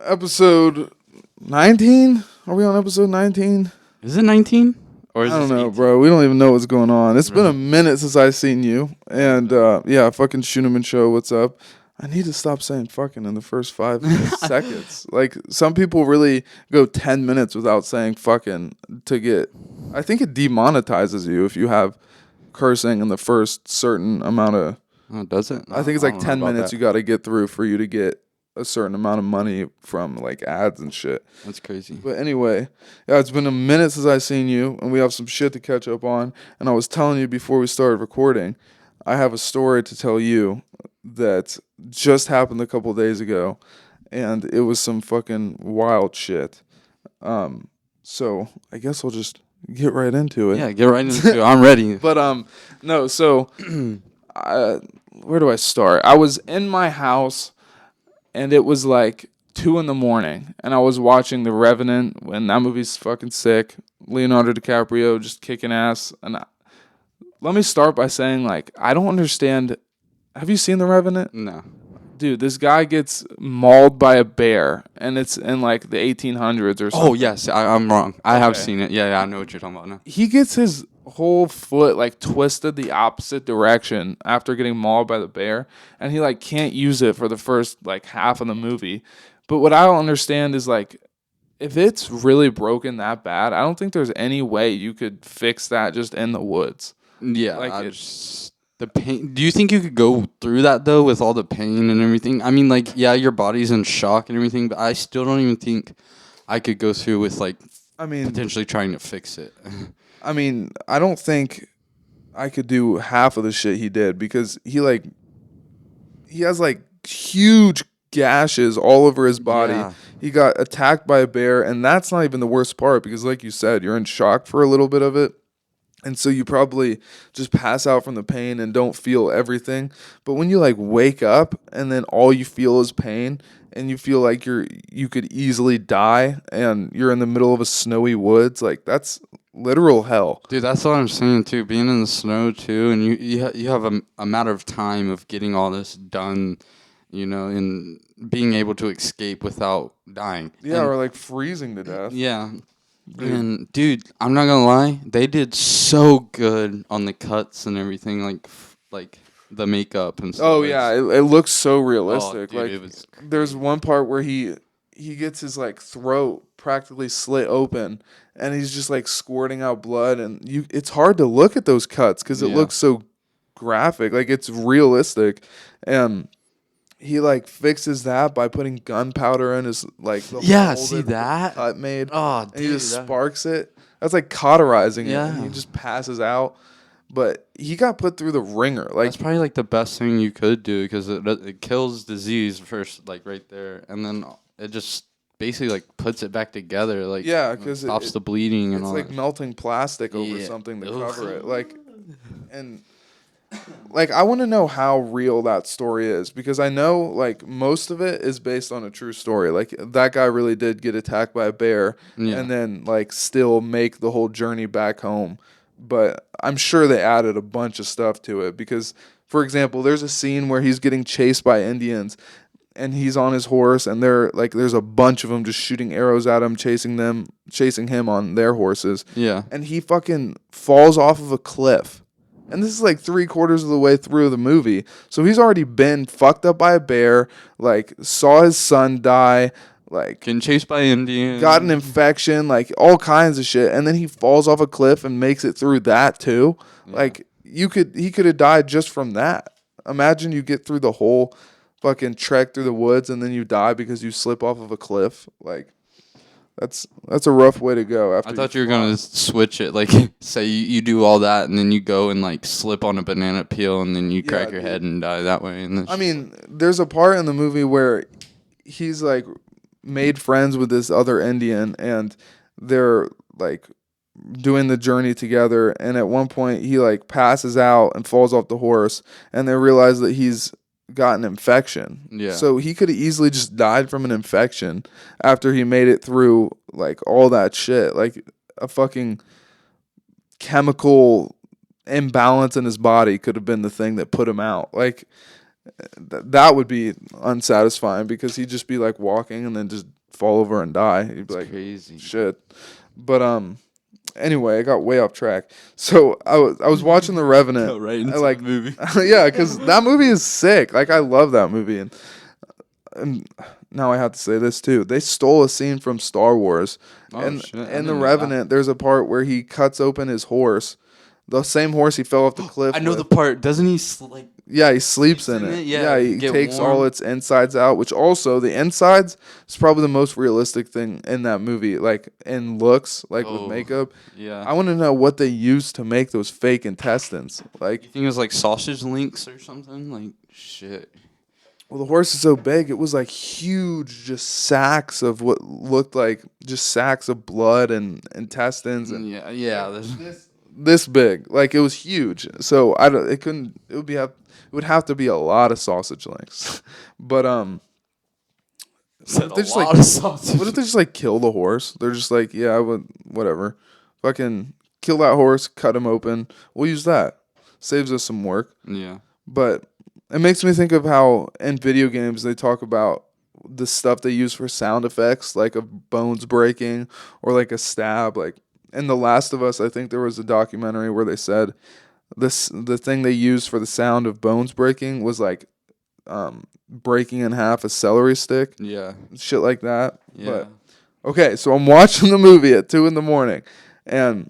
Episode 19? Are we on episode 19? Is it 19? Or is I don't this know, 18? bro. We don't even know what's going on. It's been a Really? minute since I seen you. And, yeah, fucking Scheuneman show, what's up? I need to stop saying fucking in the first 5 seconds. Like, some people really go 10 minutes without saying fucking to get... I think it demonetizes you if you have cursing in the first certain amount of... Oh, does it? I think it's like don't know 10 about minutes that. you got to get through for you to get a certain amount of money from, like, ads and shit. That's crazy. But anyway, yeah, it's been a minute since I seen you, and we have some shit to catch up on. And I was telling you before we started recording, I have a story to tell you that just happened a couple days ago, and it was some fucking wild shit. So I guess I'll just get right into it. Yeah, get right into it. I'm ready. But no, so where do I start? I was in my house, and it was like 2 a.m, and I was watching The Revenant, and that movie's fucking sick. Leonardo DiCaprio just kicking ass. And let me start by saying, like, I don't understand. Have you seen The Revenant? No. Dude, this guy gets mauled by a bear, and it's in like the 1800s or something. Oh, yes. I'm wrong. I have Okay. seen it. Yeah, I know what you're talking about now. He gets his whole foot like twisted the opposite direction after getting mauled by the bear, and he like can't use it for the first like half of the movie. But what I don't understand is like, if it's really broken that bad, I don't think there's any way you could fix that just in the woods. Yeah. Like The pain. Do you think you could go through that, though, with all the pain and everything? I mean, like, yeah, your body's in shock and everything, but I still don't even think I could go through with, like, I mean, potentially trying to fix it. I don't think I could do half of the shit he did, because he has like huge gashes all over his body. Yeah. He got attacked by a bear, and that's not even the worst part, because like you said, you're in shock for a little bit of it. And so you probably just pass out from the pain and don't feel everything. But when you like wake up and then all you feel is pain, and you feel like you could easily die, and you're in the middle of a snowy woods, like that's literal hell. Dude, that's what I'm saying, too. Being in the snow, too, and you have a matter of time of getting all this done, you know, and being able to escape without dying. Yeah, And- or like freezing to death. yeah. Dude. And, dude, I'm not gonna lie. They did so good on the cuts and everything, like the makeup and stuff. Oh yeah, it looks so realistic. dude, like it was there's one part where he gets his like throat practically slit open, and he's just like squirting out blood, and it's hard to look at those cuts because it Yeah. looks so graphic, like it's realistic. And he like fixes that by putting gunpowder in his like the Yeah, hole see the that? cut made, Oh, and he just that- sparks it. That's like cauterizing it, and he Yeah. just passes out. But he got put through the ringer. Like That's probably like the best thing you could do, because it kills disease first, like right there, and then it just basically like puts it back together, like yeah, like, because stops the bleeding and it's all like that. melting plastic over Yeah. something to Ugh. cover it. Like, and like I want to know how real that story is, because I know like most of it is based on a true story. Like that guy really did get attacked by a bear, Yeah. and then like still make the whole journey back home. But I'm sure they added a bunch of stuff to it, because, for example, there's a scene where he's getting chased by Indians, and he's on his horse, and there's a bunch of them just shooting arrows at him, chasing him on their horses, Yeah. and he fucking falls off of a cliff. And this is like 3/4 of the way through the movie, so he's already been fucked up by a bear, like saw his son die, like Getting chased by Indians. got an infection, like all kinds of shit, and then he falls off a cliff and makes it through that too. Yeah. Like he could have died just from that. Imagine you get through the whole fucking trek through the woods, and then you die because you slip off of a cliff. Like that's a rough way to go. After I thought you were gonna switch it, like say you do all that and then you go and like slip on a banana peel and then you Yeah, crack your head and die that way. And then I mean, there's a part in the movie where he's like made friends with this other Indian, and they're like doing the journey together, and at one point he like passes out and falls off the horse, and they realize that he's got an infection. Yeah. So he could have easily just died from an infection after he made it through like all that shit. Like a fucking chemical imbalance in his body could have been the thing that put him out. Like That would be unsatisfying because he'd just be like walking and then just fall over and die. He'd be like, Crazy. shit. But anyway, I got way off track. So I was watching The Revenant. Go right into like the movie. yeah, because that movie is sick. Like I love that movie, and now I have to say this too. They stole a scene from Star Wars, Oh, and shit, I in didn't The know that. Revenant, there's a part where he cuts open his horse, the same horse he fell off the cliff. I know with. the part. Doesn't he Yeah, he sleeps sleeps in in it. it? Yeah, he get takes warm. all its insides out, which also the insides is probably the most realistic thing in that movie, like in looks, like with Oh, makeup. Yeah. I want to know what they used to make those fake intestines. Like, You think it was like sausage links or something? Like shit. well, the horse is so big, it was like huge, just sacks of what looked like just sacks of blood and intestines and Yeah. There's this big. Like it was huge. So I don't. It couldn't. It would have to be a lot of sausage links. But what if they just like of sausage. what if they just like kill the horse? They're just like, yeah, I would whatever. Fucking kill that horse, cut him open. We'll use that. Saves us some work. Yeah. But it makes me think of how in video games they talk about the stuff they use for sound effects, like of bones breaking or like a stab. Like in The Last of Us, I think there was a documentary where they said the thing they used for the sound of bones breaking was like breaking in half a celery stick, Yeah. shit like that. Yeah. But okay, so I'm watching the movie at 2 a.m, and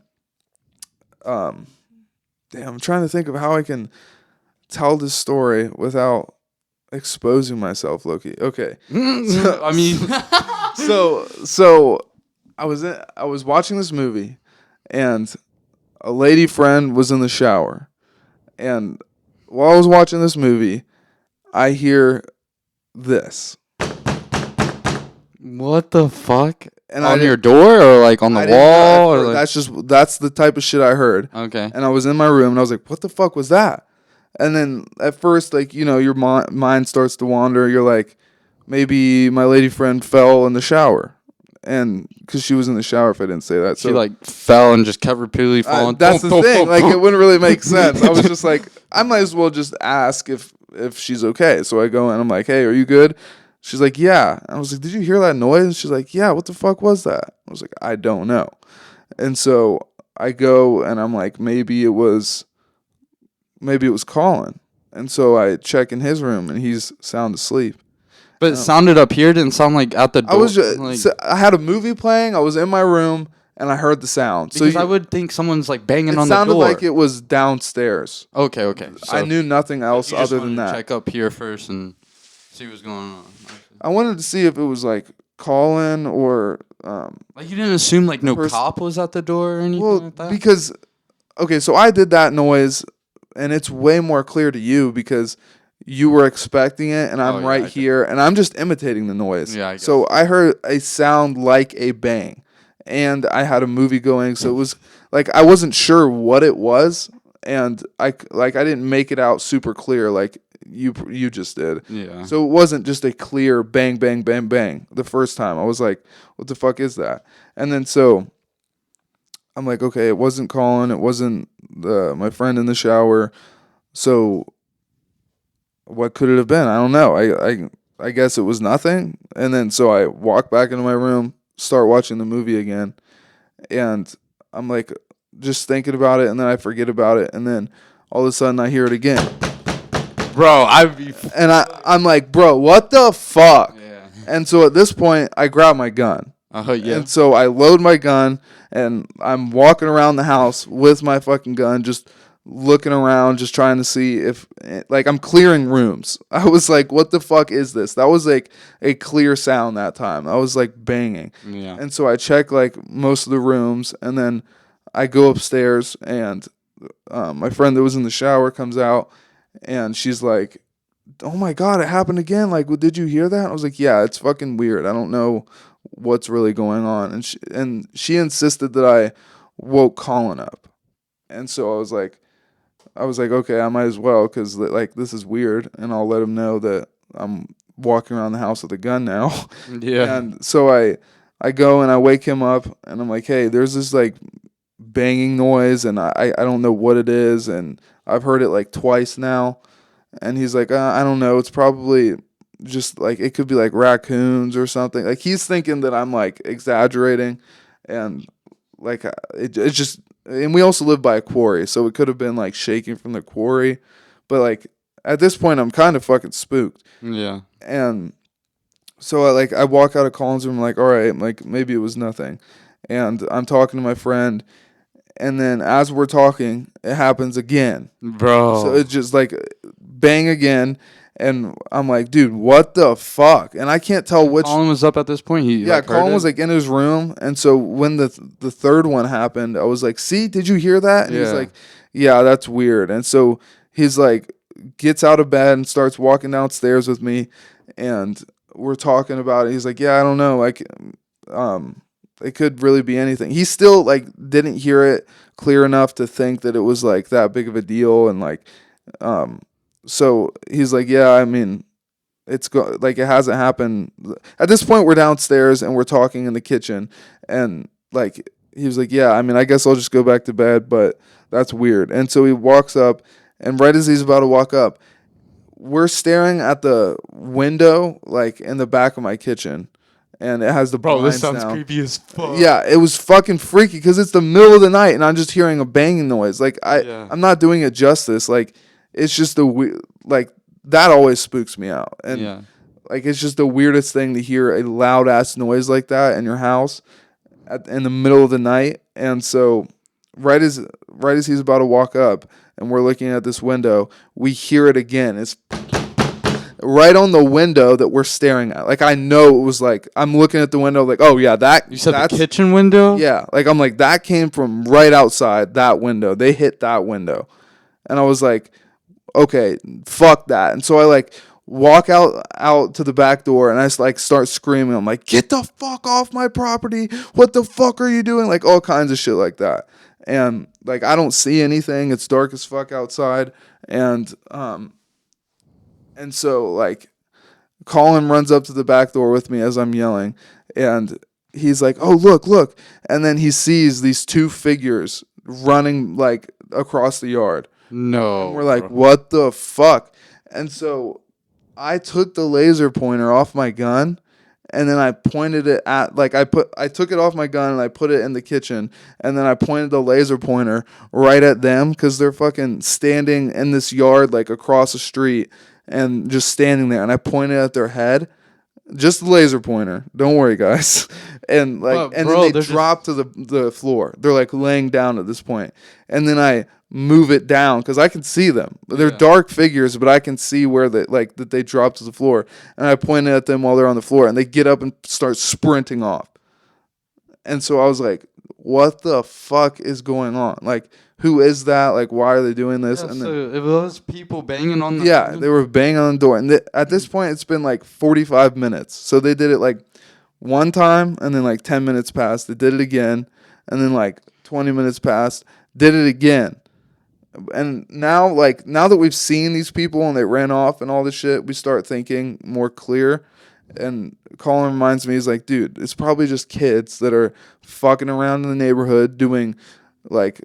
damn, I'm trying to think of how I can tell this story without exposing myself, Loki. Okay. I mean, So I was watching this movie, and a lady friend was in the shower, and while I was watching this movie, I hear this, what the fuck? and I On didn't- your door or like on the I didn't know at wall or first. like? That's the type of shit I heard. Okay. And I was in my room, and I was like, "What the fuck was that?" And then at first, like your mind starts to wander. You're like, maybe my lady friend fell in the shower, and because she was in the shower, if I didn't say that, She like fell and just kept repeatedly falling. that's the thing. Like it wouldn't really make sense. I was just like, I might as well just ask if she's okay. So I go and I'm like, "Hey, are you good?" She's like, "Yeah." I was like, "Did you hear that noise?" And she's like, "Yeah." What the fuck was that? I was like, "I don't know." And so I go and I'm like, maybe it was Colin. And so I check in his room and he's sound asleep. But it sounded up here, didn't sound like at the door. I was just, like, I had a movie playing. I was in my room and I heard the sound. because So I would think someone's like banging it on the door. sounded like it was downstairs. Okay. So I knew nothing else you just other than wanted to that. check up here first and see what's going on. I wanted to see if it was like Colin or Like you didn't assume like no Pers- cop was at the door or anything well, like that? because okay, so I did that noise and it's way more clear to you because you were expecting it and I'm yeah, right I get- here and I'm just imitating the noise. Yeah, I guess. So I heard a sound like a bang and I had a movie going, so it was like I wasn't sure what it was and I didn't make it out super clear like you just did. Yeah. So it wasn't just a clear bang bang bang bang the first time. I was like, what the fuck is that? And then so I'm like, okay, it wasn't Colin, it wasn't my friend in the shower. So what could it have been? I don't know. I guess it was nothing. And then so I walk back into my room, start watching the movie again, and I'm like just thinking about it, and then I forget about it, and then all of a sudden I hear it again. Bro, I'd be. And I'm like, bro, what the fuck? Yeah. And so at this point, I grab my gun. Yeah. And so I load my gun, and I'm walking around the house with my fucking gun, just looking around, just trying to see if, like, I'm clearing rooms. I was like, what the fuck is this? That was like a clear sound that time. I was like banging. Yeah. And so I check like most of the rooms, and then I go upstairs, and my friend that was in the shower comes out, and she's like, "Oh my God, it happened again. Like, did you hear that?" I was like, "Yeah, it's fucking weird. I don't know what's really going on." And she insisted that I woke Colin up. And so I was like, okay, I might as well, because like this is weird, and I'll let him know that I'm walking around the house with a gun now. Yeah. And so I go and I wake him up, and I'm like, "Hey, there's this like banging noise, and I don't know what it is, and I've heard it like twice now." And he's like, I don't know. It's probably just like, it could be like raccoons or something. Like, he's thinking that I'm like exaggerating. And like, it's just, and we also live by a quarry. So it could have been like shaking from the quarry. But like, at this point, I'm kind of fucking spooked. Yeah. And so I walk out of Colin's room, like, all right, like maybe it was nothing. And I'm talking to my friend, and then as we're talking, it happens again. Bro. So it's just like bang again, and I'm like, dude, what the fuck? And I can't tell which. Colin was up at this point. He like, Colin heard was it? like in his room, and so when the third one happened, I was like, see, did you hear that? And he's Yeah. like, yeah, that's weird. And so he's like, gets out of bed and starts walking downstairs with me, and we're talking about it. He's like, yeah, I don't know, like, it could really be anything. He still like didn't hear it clear enough to think that it was like that big of a deal, and like, so he's like, yeah, I mean, like it hasn't happened. At this point, we're downstairs and we're talking in the kitchen, and like he was like, yeah, I mean, I guess I'll just go back to bed, but that's weird. And so he walks up, and right as he's about to walk up, we're staring at the window, like in the back of my kitchen, and it has the blinds down. creepy as fuck. Yeah, it was fucking freaky because it's the middle of the night and I'm just hearing a banging noise. Like I'm not doing it justice. Like it's just like that always spooks me out, and like it's just the weirdest thing to hear a loud ass noise like that in your house in the middle of the night. And so right as he's about to walk up and we're looking at this window, we hear it again. It's right on the window that we're staring at. Like I know it was like, I'm looking at the window like, oh yeah, You said the kitchen window? Yeah, like I'm like, that came from right outside that window. They hit that window. And I was like, okay, fuck that. And so I like walk out to the back door, and I just like start screaming. I'm like, get the fuck off my property. What the fuck are you doing? Like all kinds of shit like that. And like I don't see anything. It's dark as fuck outside. And so like Colin runs up to the back door with me as I'm yelling, and he's like, oh, look. And then he sees these two figures running like across the yard. No. And we're like, what the fuck? And so I took the laser pointer off my gun, and then I pointed it at, like I took it off my gun and I put it in the kitchen, and then I pointed the laser pointer right at them because they're fucking standing in this yard like across the street and just standing there, and I pointed at their head. Just the laser pointer. Don't worry, guys. And like, and then they drop to the floor. They're like laying down at this point. And then I move it down because I can see them. They're dark figures, but I can see where that they drop to the floor. And I pointed at them while they're on the floor, and they get up and start sprinting off. And so I was like, what the fuck is going on? Like, who is that? Like, why are they doing this? Yeah, and so it was people banging on the Yeah, they were banging on the door. And at this point, it's been like 45 minutes. So they did it like one time, and then like 10 minutes passed. They did it again. And then like 20 minutes passed. Did it again. And now that we've seen these people and they ran off and all this shit, we start thinking more clear. And Colin reminds me, he's like, dude, it's probably just kids that are fucking around in the neighborhood doing like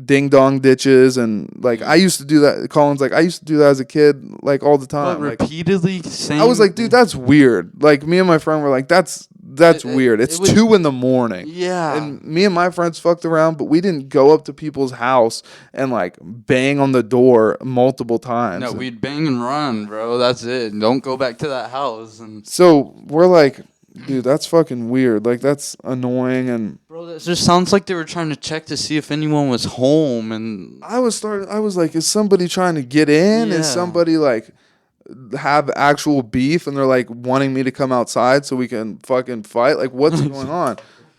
ding dong ditches, and like I used to do that. Colin's like, I used to do that as a kid, like all the time. But repeatedly saying, I was like, dude, that's weird. Like me and my friend were like, that's weird. It's 2 a.m. Yeah. And me and my friends fucked around, but we didn't go up to people's house and like bang on the door multiple times. No, we'd bang and run, bro. That's it. Don't go back to that house. And so we're like, dude, that's fucking weird. Like that's annoying. And bro, that just sounds like they were trying to check to see if anyone was home. And I was like, is somebody trying to get in? Yeah. Is somebody like have actual beef, and they're like wanting me to come outside so we can fucking fight? Like what's going on?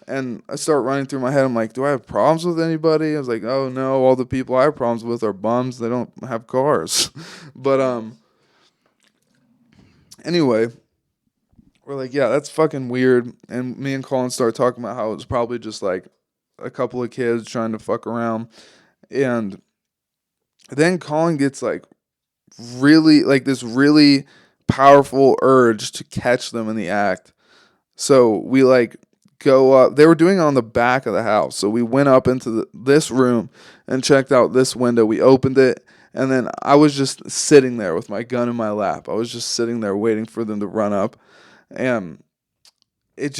And I start running through my head. I'm like, do I have problems with anybody? I was like, oh no, all the people I have problems with are bums. They don't have cars. But anyway, we're like, yeah, that's fucking weird. And me and Colin start talking about how it was probably just like a couple of kids trying to fuck around. And then Colin gets like this really powerful urge to catch them in the act. So we like go up. They were doing it on the back of the house. So we went up into this room and checked out this window. We opened it, And then I was just sitting there with my gun in my lap. I was just sitting there waiting for them to run up. And it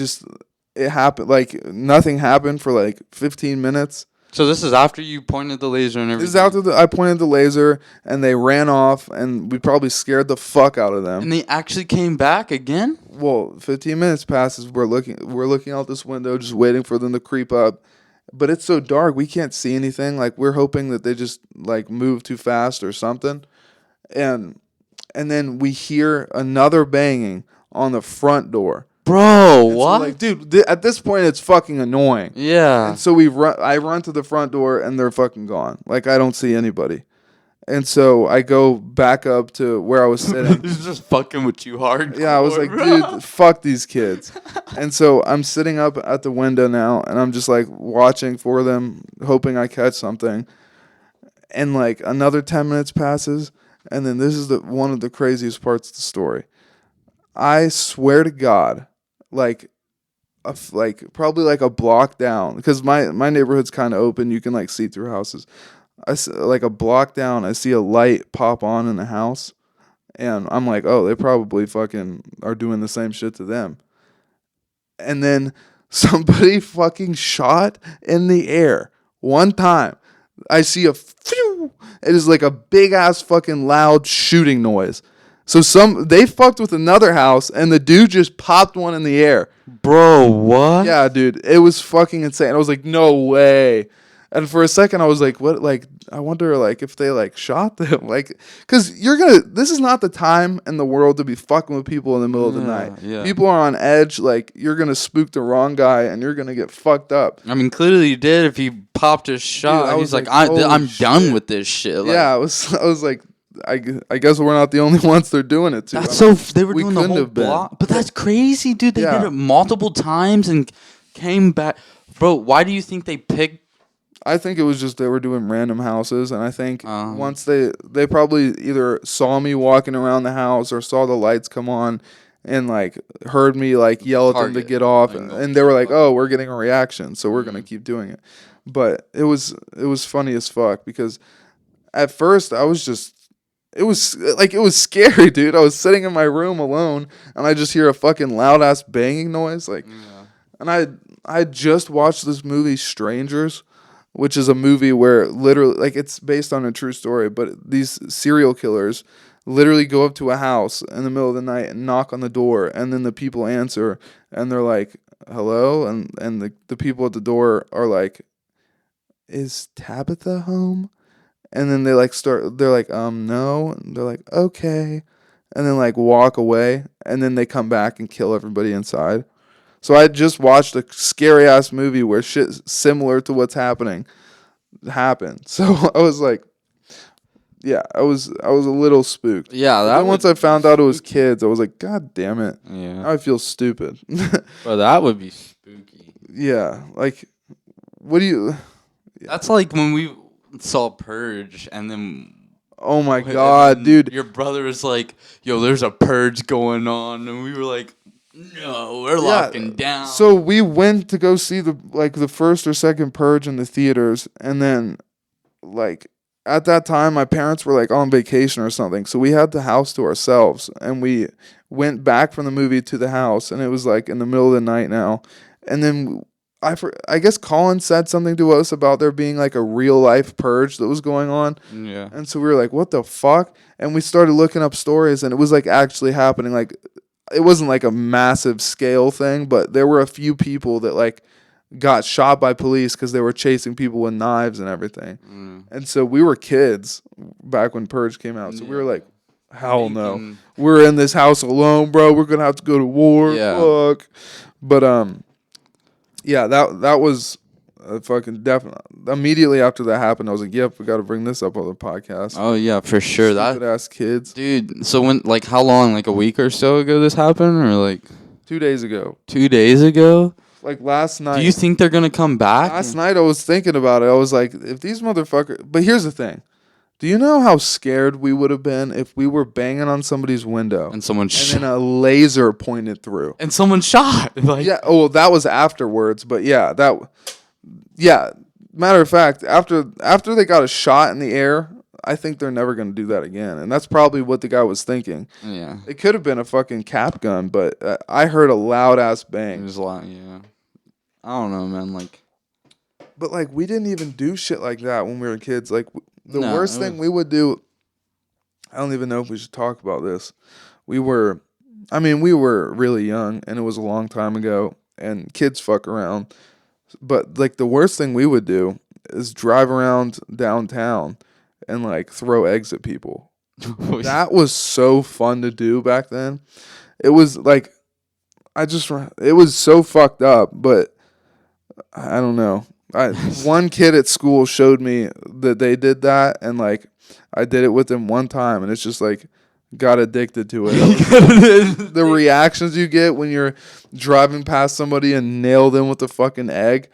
happened. Like, nothing happened for like 15 minutes. So this is after you pointed the laser and everything? This is after I pointed the laser, and they ran off, and we probably scared the fuck out of them. And they actually came back again? Well, 15 minutes passes. We're looking out this window, just waiting for them to creep up. But it's so dark, we can't see anything. Like, we're hoping that they just like move too fast or something. And then we hear another banging on the front door. Bro, And what? So, like, dude, at this point, it's fucking annoying. Yeah. And so I run to the front door, and they're fucking gone. Like, I don't see anybody. And so I go back up to where I was sitting. He's just fucking with you hard. Yeah, I was like, dude, fuck these kids. And so I'm sitting up at the window now, and I'm just like watching for them, hoping I catch something. And like another 10 minutes passes, and then this is one of the craziest parts of the story. I swear to God, like probably like a block down, because my neighborhood's kind of open. You can like see through houses. Like a block down, I see a light pop on in the house, and I'm like, oh, they probably fucking are doing the same shit to them. And then somebody fucking shot in the air one time. I see a phew. It is like a big ass fucking loud shooting noise. So they fucked with another house, and the dude just popped one in the air. Bro, what? Yeah, dude, it was fucking insane. I was like, no way. And for a second, I was like, what? Like, I wonder, like, if they like shot them, like, because this is not the time in the world to be fucking with people in the middle of the night. Yeah. People are on edge. Like, you're gonna spook the wrong guy, and you're gonna get fucked up. I mean, clearly you did. If he popped his shot, Dude, he's like, holy I'm shit. done with this shit. Like, Yeah, I was like, I guess we're not the only ones they're doing it to. That's they were we doing the couldn't whole have been. block. But that's crazy, dude. They Yeah. did it multiple times and came back. Bro, why do you think they picked? I think it was just they were doing random houses, and I think once they probably either saw me walking around the house or saw the lights come on, and like heard me like yell at them to get off, and they were like, "Oh, we're getting a reaction, so we're gonna keep doing it." But it was funny as fuck, because at first I was just. It was scary, dude. I was sitting in my room alone, and I just hear a fucking loud ass banging noise, like, and I just watched this movie Strangers, which is a movie where literally, like, it's based on a true story, but these serial killers literally go up to a house in the middle of the night and knock on the door, and then the people answer, and they're like, "Hello," and the people at the door are like, "Is Tabitha home?" And then they're like, no. And they're like, okay. And then like walk away. And then they come back and kill everybody inside. So I just watched a scary ass movie where shit similar to what's happening happened. So I was like, yeah, I was a little spooked. Yeah, then once I found out it was kids, I was like, God damn it. Yeah. Now I feel stupid. Bro, that would be spooky. Yeah. Like, what do you... That's like when we saw Purge, and then oh my God, dude, your brother was like, yo, there's a purge going on, and we were like, no, we're locking down. So we went to go see the first or second Purge in the theaters, and then like at that time my parents were like on vacation or something, so we had the house to ourselves, and we went back from the movie to the house, and it was like in the middle of the night now, and then I guess Colin said something to us about there being like a real life purge that was going on. Yeah. And so we were like, what the fuck? And we started looking up stories, and it was like actually happening. Like, it wasn't like a massive scale thing, but there were a few people that like got shot by police because they were chasing people with knives and everything. And so we were kids back when Purge came out. So we were like, hell no. We're in this house alone, bro. We're going to have to go to war. Yeah. Fuck. But, yeah, that was a fucking definite. Immediately after that happened, I was like, "Yep, we got to bring this up on the podcast." Oh yeah, for sure. Stupid ass kids, dude. So when, like, how long? Like a week or so ago, this happened, or like 2 days ago? 2 days ago. Like last night. Do you think they're gonna come back? Last night I was thinking about it. I was like, if these motherfuckers. But here's the thing. Do you know how scared we would have been if we were banging on somebody's window and someone and then a laser pointed through and someone shot? Like, yeah. Oh, well, that was afterwards. But yeah, matter of fact, after they got a shot in the air, I think they're never going to do that again. And that's probably what the guy was thinking. Yeah. It could have been a fucking cap gun, but I heard a loud ass It bang. was a lot, yeah. I don't know, man. Like, But like we didn't even do shit like that when we were kids. Like the No, worst it thing was- we would do, I don't even know if we should talk about this. We were really young, and it was a long time ago, and kids fuck around. But like the worst thing we would do is drive around downtown and like throw eggs at people. That was so fun to do back then. It was like it was so fucked up, but I don't know. One kid at school showed me that they did that, and like I did it with them one time, and it's just like got addicted to it. The reactions you get when you're driving past somebody and nail them with the fucking egg,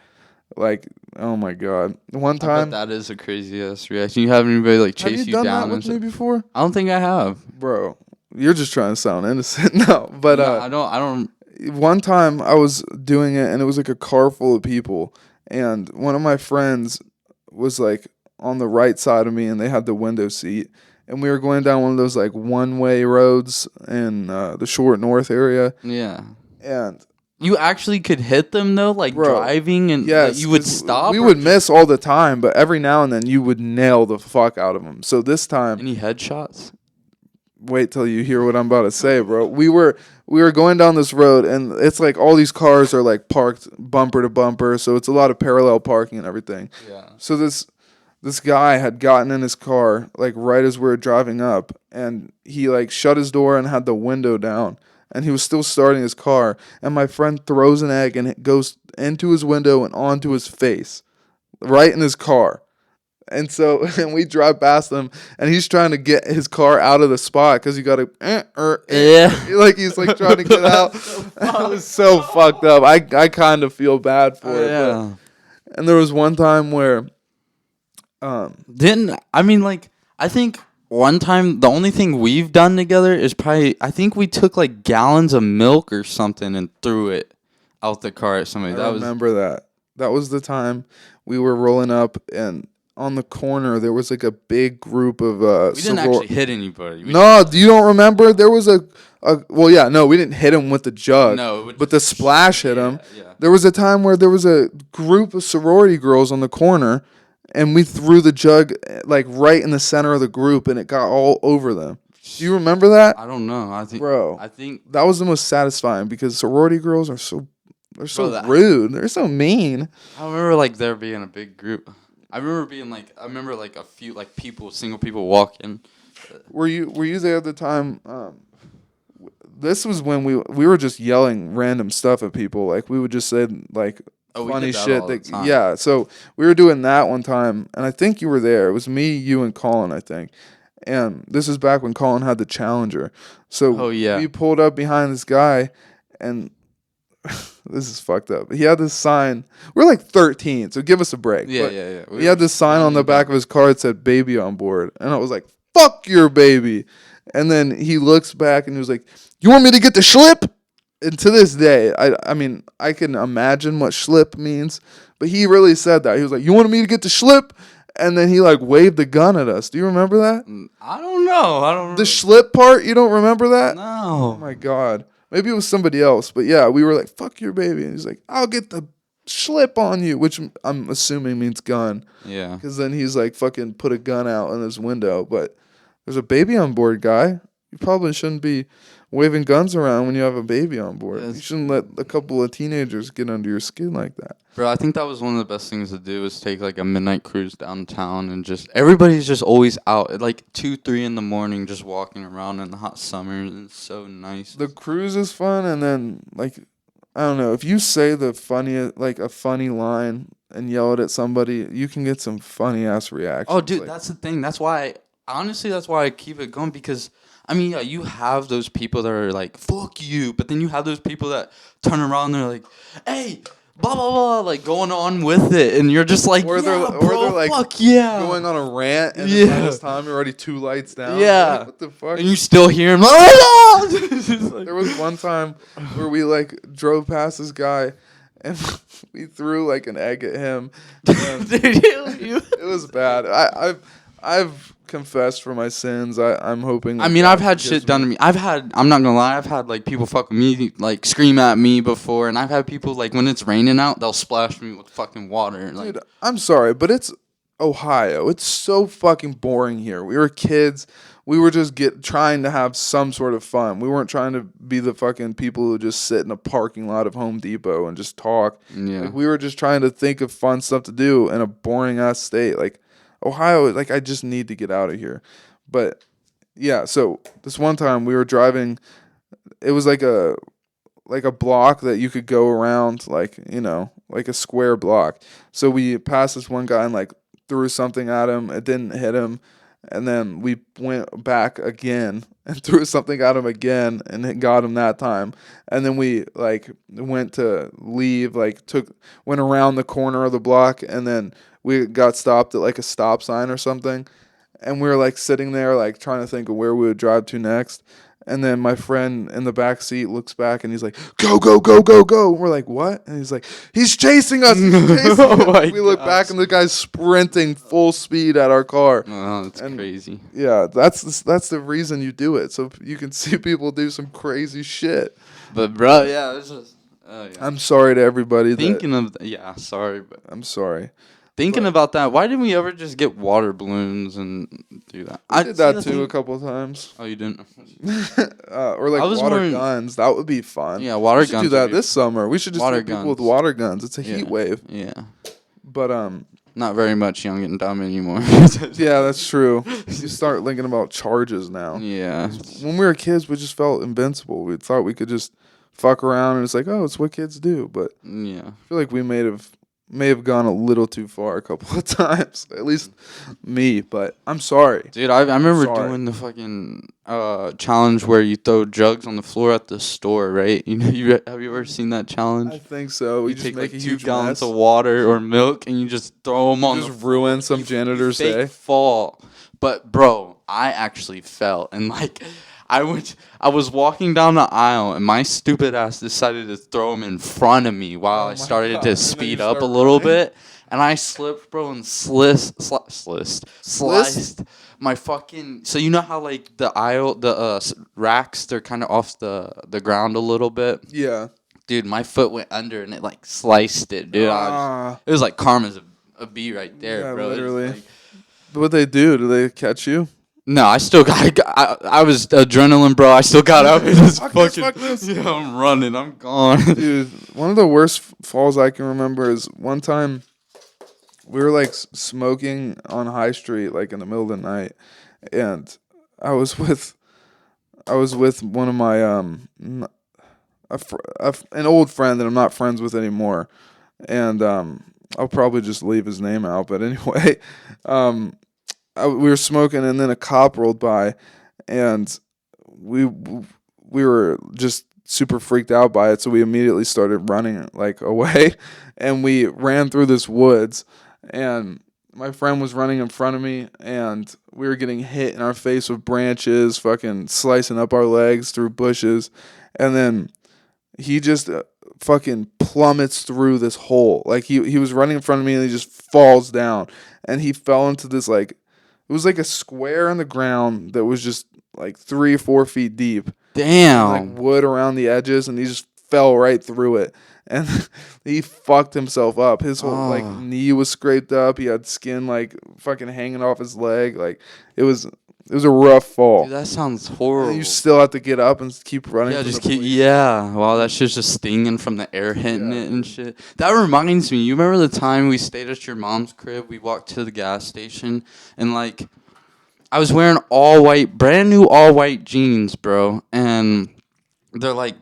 like, oh my god. One I time, bet that is a crazy ass reaction. You have anybody like have chase you done down that with and me before, I don't think I have. bro? You're just trying to sound innocent. No, but No, I don't. one time I was doing it, and it was like a car full of people, and one of my friends was like on the right side of me, and they had the window seat, and we were going down one of those like one-way roads in the Short North area, Yeah. and You actually could hit them though, like Bro, driving, and yes, like, you would 'cause stop. We or would just- miss all the time, but every now and then you would nail the fuck out of them. So this time, Any headshots? wait till you hear what I'm about to say, bro. We were going down this road, and it's like all these cars are like parked bumper to bumper, so it's a lot of parallel parking and everything. Yeah. So this guy had gotten in his car like right as we were driving up, and he like shut his door and had the window down, and he was still starting his car, and my friend throws an egg and it goes into his window and onto his face, right in his car. And so, and we drive past him, and he's trying to get his car out of the spot because he got Yeah. like he's like trying to get out. It was so fucked up. I kind of feel bad for it. Yeah. But, and there was one time where, I think one time the only thing we've done together is probably I think we took like gallons of milk or something and threw it out the car at somebody. I remember that. That was the time we were rolling up, and on the corner there was like a big group of we didn't actually hit anybody. No, you don't remember? There was we didn't hit him with the jug. No, but the splash hit him. Yeah. There was a time where there was a group of sorority girls on the corner, and we threw the jug like right in the center of the group, and it got all over them. Do you remember that? I don't know. I think That was the most satisfying because sorority girls are so rude. They're so mean. I remember like there being a big group. I remember like a few like single people walking. Were you there at the time? This was when we were just yelling random stuff at people. Like we would just say like funny did that shit. all the time. Yeah, so we were doing that one time, and I think you were there. It was me, you, and Colin, I think. And this is back when Colin had the Challenger. So we pulled up behind this guy, and this is fucked up. He had this sign. We're like 13, so give us a break. Yeah. He had this sign on the back of his car that said "baby on board," and I was like, "Fuck your baby!" And then he looks back and he was like, "You want me to get the schlip?" And to this day, I mean, I can imagine what schlip means, but he really said that. He was like, "You wanted me to get the schlip?" And then he like waved the gun at us. Do you remember that? I don't know. The schlip part. You don't remember that? No. Oh my god. Maybe it was somebody else, but yeah, we were like, "Fuck your baby," and he's like, "I'll get the schlip on you," which I'm assuming means gun. Yeah. Because then he's like, fucking put a gun out in his window. But there's a baby on board, guy. You probably shouldn't be waving guns around when you have a baby on board. Yes. You shouldn't let a couple of teenagers get under your skin like that. Bro, I think that was one of the best things to do is take like a midnight cruise downtown and just everybody's just always out at like 2-3 in the morning just walking around in the hot summer, and it's so nice. The cruise is fun, and then like I don't know, if you say a funny line and yell it at somebody, you can get some funny ass reactions. Oh, dude, like, that's the thing. That's why I keep it going because I mean, yeah, you have those people that are like, fuck you, but then you have those people that turn around and they're like, hey, blah, blah, blah, like going on with it, and you're just like, Or they're like fuck yeah. going on a rant, and then by this time you're already 2 lights down. Yeah. Like, what the fuck? And you still hear him, oh, no! There was one time where we like drove past this guy, and we threw like an egg at him. And Dude, it was bad. I've confessed for my sins. I'm hoping. I that mean, God I've had forgives shit done to me. I'm not gonna lie, I've had like people fucking me, like scream at me before, and I've had people like when it's raining out, they'll splash me with fucking water. Like, Dude, I'm sorry, but it's Ohio. It's so fucking boring here. We were kids. We were just trying to have some sort of fun. We weren't trying to be the fucking people who just sit in a parking lot of Home Depot and just talk. yeah, Like we were just trying to think of fun stuff to do in a boring ass state. Like Ohio, like I just need to get out of here. But yeah, so this one time we were driving. It was like a block that you could go around, like, like a square block. So we passed this one guy and like threw something at him. It didn't hit him. And then we went back again and threw something at him again and it got him that time. And then we like went to leave, like went around the corner of the block and then we got stopped at like a stop sign or something. And we were like sitting there like trying to think of where we would drive to next. And then my friend in the back seat looks back and he's like, "Go, go, go, go, go." And we're like, "What?" And he's like, "He's chasing us." He's chasing us. We look back and the guy's sprinting full speed at our car. oh, that's crazy. Yeah, that's the reason you do it. So you can see people do some crazy shit. But bro, yeah, it's just. Yeah. I'm sorry to everybody. Sorry, but I'm sorry. thinking about that, why didn't we ever just get water balloons and do that? I did that too a couple of times. Oh, you didn't? Or like water guns. That would be fun. Yeah, water we should guns. do that this summer. We should just water hit people with guns. water guns. It's a heat wave. Yeah. But not very much young and dumb anymore. yeah, that's true. You start thinking about charges now. Yeah. When we were kids, we just felt invincible. We thought we could just fuck around and it's like, oh, it's what kids do. But yeah, I feel like we may have gone a little too far a couple of times. At least me, but I'm sorry. dude. I remember doing the fucking challenge where you throw jugs on the floor at the store, right? Have you ever seen that challenge? I think so. We You just take make like a 2 huge gallons mess. of water or milk and you just throw them on Just ruin some janitor's fake day. fall. But bro, I actually fell and like I was walking down the aisle and my stupid ass decided to throw him in front of me while I started God. to And then speed you up a start little running? bit. And I slipped, bro, and sliced my fucking. So you know how like the aisle, the racks, they're kind of off the ground a little bit. Yeah. Dude, my foot went under and it like sliced it, dude. It was like karma's a B right there, Yeah, bro. literally. Like, What they do? Do they catch you? no, I still got. I was adrenaline, bro. I still got up and just Fuck fucking. this. Yeah, I'm running. I'm gone. Dude, one of the worst falls I can remember is one time we were like smoking on High Street like in the middle of the night, and I was with one of my an old friend that I'm not friends with anymore, and I'll probably just leave his name out, but anyway, we were smoking and then a cop rolled by, and we were just super freaked out by it, so we immediately started running like away, and we ran through this woods, and my friend was running in front of me, and we were getting hit in our face with branches, fucking slicing up our legs through bushes, and then he just fucking plummets through this hole. Like he was running in front of me and he just falls down, and he fell into this like, it was like a square on the ground that was just like 3 or 4 feet deep. Damn. Like wood around the edges, and he just fell right through it. And he fucked himself up. His whole like knee was scraped up. He had skin like fucking hanging off his leg. Like it was a rough fall. Dude, that sounds horrible. And you still have to get up and keep running. Yeah, just keep. Yeah, wow, that shit's just stinging from the air hitting it and shit. That reminds me. You remember the time we stayed at your mom's crib? We walked to the gas station and like, I was wearing brand new all white jeans, bro, and they're like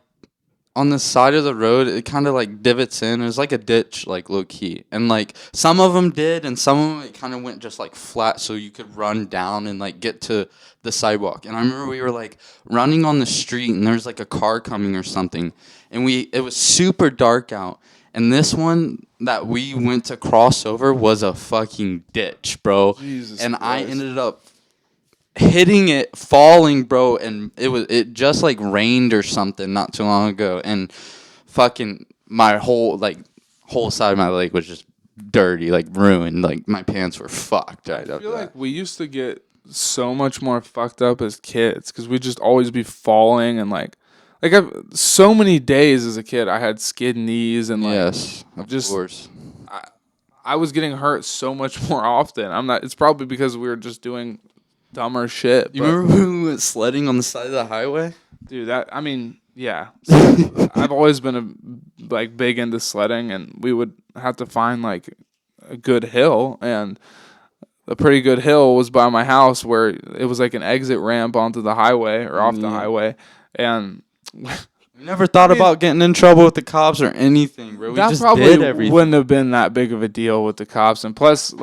on the side of the road. It kind of like divots in. It was like a ditch, like low key, and like some of them did, and some of them it kind of went just like flat, so you could run down and like get to the sidewalk. And I remember we were like running on the street, and there's like a car coming or something, and it was super dark out. And this one that we went to cross over was a fucking ditch, bro. Jesus and Christ. I ended up hitting it, falling, bro, and it just like rained or something not too long ago, and fucking my whole side of my leg was just dirty, like ruined, like my pants were fucked. Right I feel like we used to get so much more fucked up as kids because we'd just always be falling and I've so many days as a kid I had skid knees and Yes, of just course. I was getting hurt so much more often. It's probably because we were just doing dumber shit. You But remember when we went sledding on the side of the highway? dude, yeah. So, I've always been big into sledding, and we would have to find a good hill, and a pretty good hill was by my house where it was like an exit ramp onto the highway or off the highway, and We never thought about getting in trouble with the cops or anything, bro. We that just probably did everything. wouldn't have been that big of a deal with the cops, and plus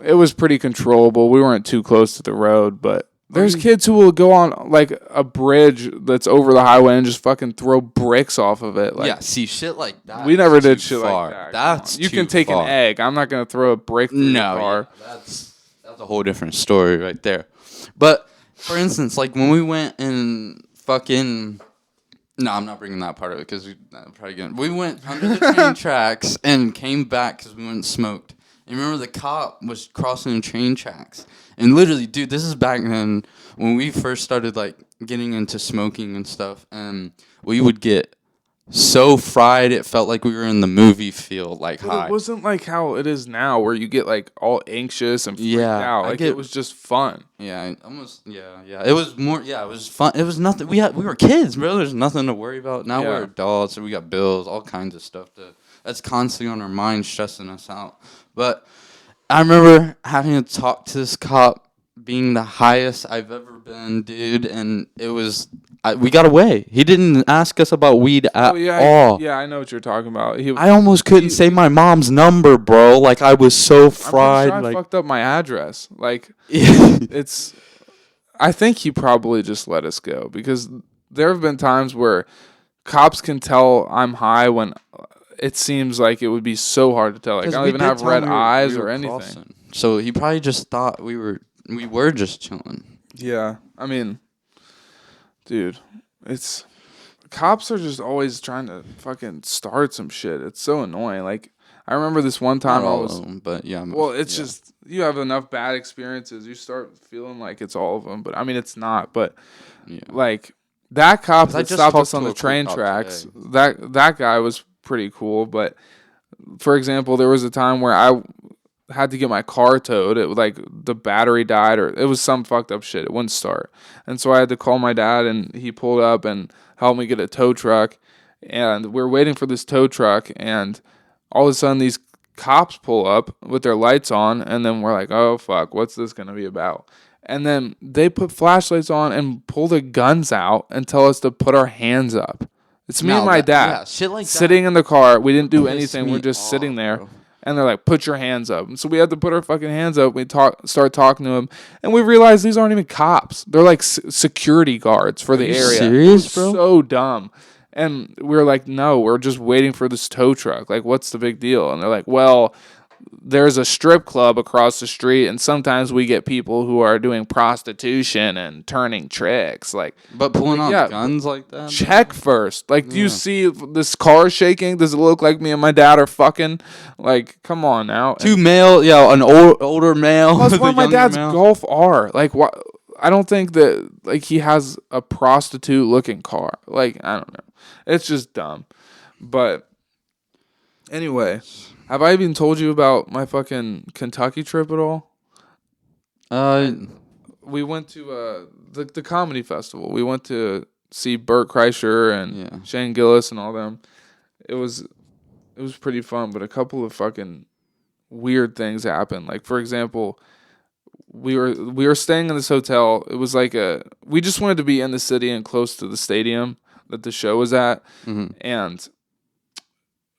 it was pretty controllable. We weren't too close to the road, but there's kids who will go on a bridge that's over the highway and just fucking throw bricks off of it. Yeah, see, shit like that. We never did too shit far. like that. That's you too can take far. an egg. I'm not gonna throw a brick through the car. Yeah, that's a whole different story right there. But for instance, when we went and fucking. No, I'm not bringing that part of it because we went under the train tracks and came back because we went and smoked. And remember, the cop was crossing the train tracks. And literally, dude, this is back then when we first started getting into smoking and stuff. And we would get so fried it felt like we were in the movie field, high. It wasn't like how it is now, where you get all anxious and freaked out. It was just fun. Yeah, almost. Yeah. It was more. Yeah, it was fun. It was nothing. We were kids, bro. There's nothing to worry about. Now we're adults, and we got bills, all kinds of stuff that's constantly on our minds, stressing us out. But I remember having to talk to this cop, being the highest I've ever been, dude, and it was. We got away. He didn't ask us about weed at all. I know what you're talking about. I almost couldn't say my mom's number, bro. I was so fried. I'm pretty sure I fucked up my address. It's. I think he probably just let us go because there have been times where cops can tell I'm high when it seems like it would be so hard to tell. I don't even have red eyes or anything. Crossing. So he probably just thought we were just chilling. Yeah, dude, cops are just always trying to fucking start some shit. It's so annoying. I remember this one time Not all of them, but yeah. Well, it's just you have enough bad experiences, you start feeling like it's all of them. But it's not. But that cop that stopped us on the train tracks, that guy was pretty cool. But for example, there was a time where I had to get my car towed. It the battery died or it was some fucked up shit. It wouldn't start. And so I had to call my dad and he pulled up and helped me get a tow truck. And we're waiting for this tow truck and all of a sudden these cops pull up with their lights on and then we're like, oh fuck, what's this going to be about? And then they put flashlights on and pull their guns out and tell us to put our hands up. It's me and my dad sitting in the car. We didn't do anything. We're just sitting there. Bro. And they're like, put your hands up. And so we had to put our fucking hands up. We start talking to them. And we realized these aren't even cops. They're security guards for the area. Serious, bro? So dumb. And we were like, no, we're just waiting for this tow truck. What's the big deal? And they're like, well, there's a strip club across the street. And sometimes we get people who are doing prostitution and turning tricks. But pulling out guns like that? Check first. Do you see this car shaking? Does it look like me and my dad are fucking? Come on now. Two male, an older male. That's why my dad's Golf R. What? I don't think that he has a prostitute looking car. I don't know. It's just dumb. But anyway, have I even told you about my fucking Kentucky trip at all? We went to the comedy festival. We went to see Bert Kreischer and Shane Gillis and all them. It was pretty fun, but a couple of fucking weird things happened. For example, we were staying in this hotel. It was we just wanted to be in the city and close to the stadium that the show was at, and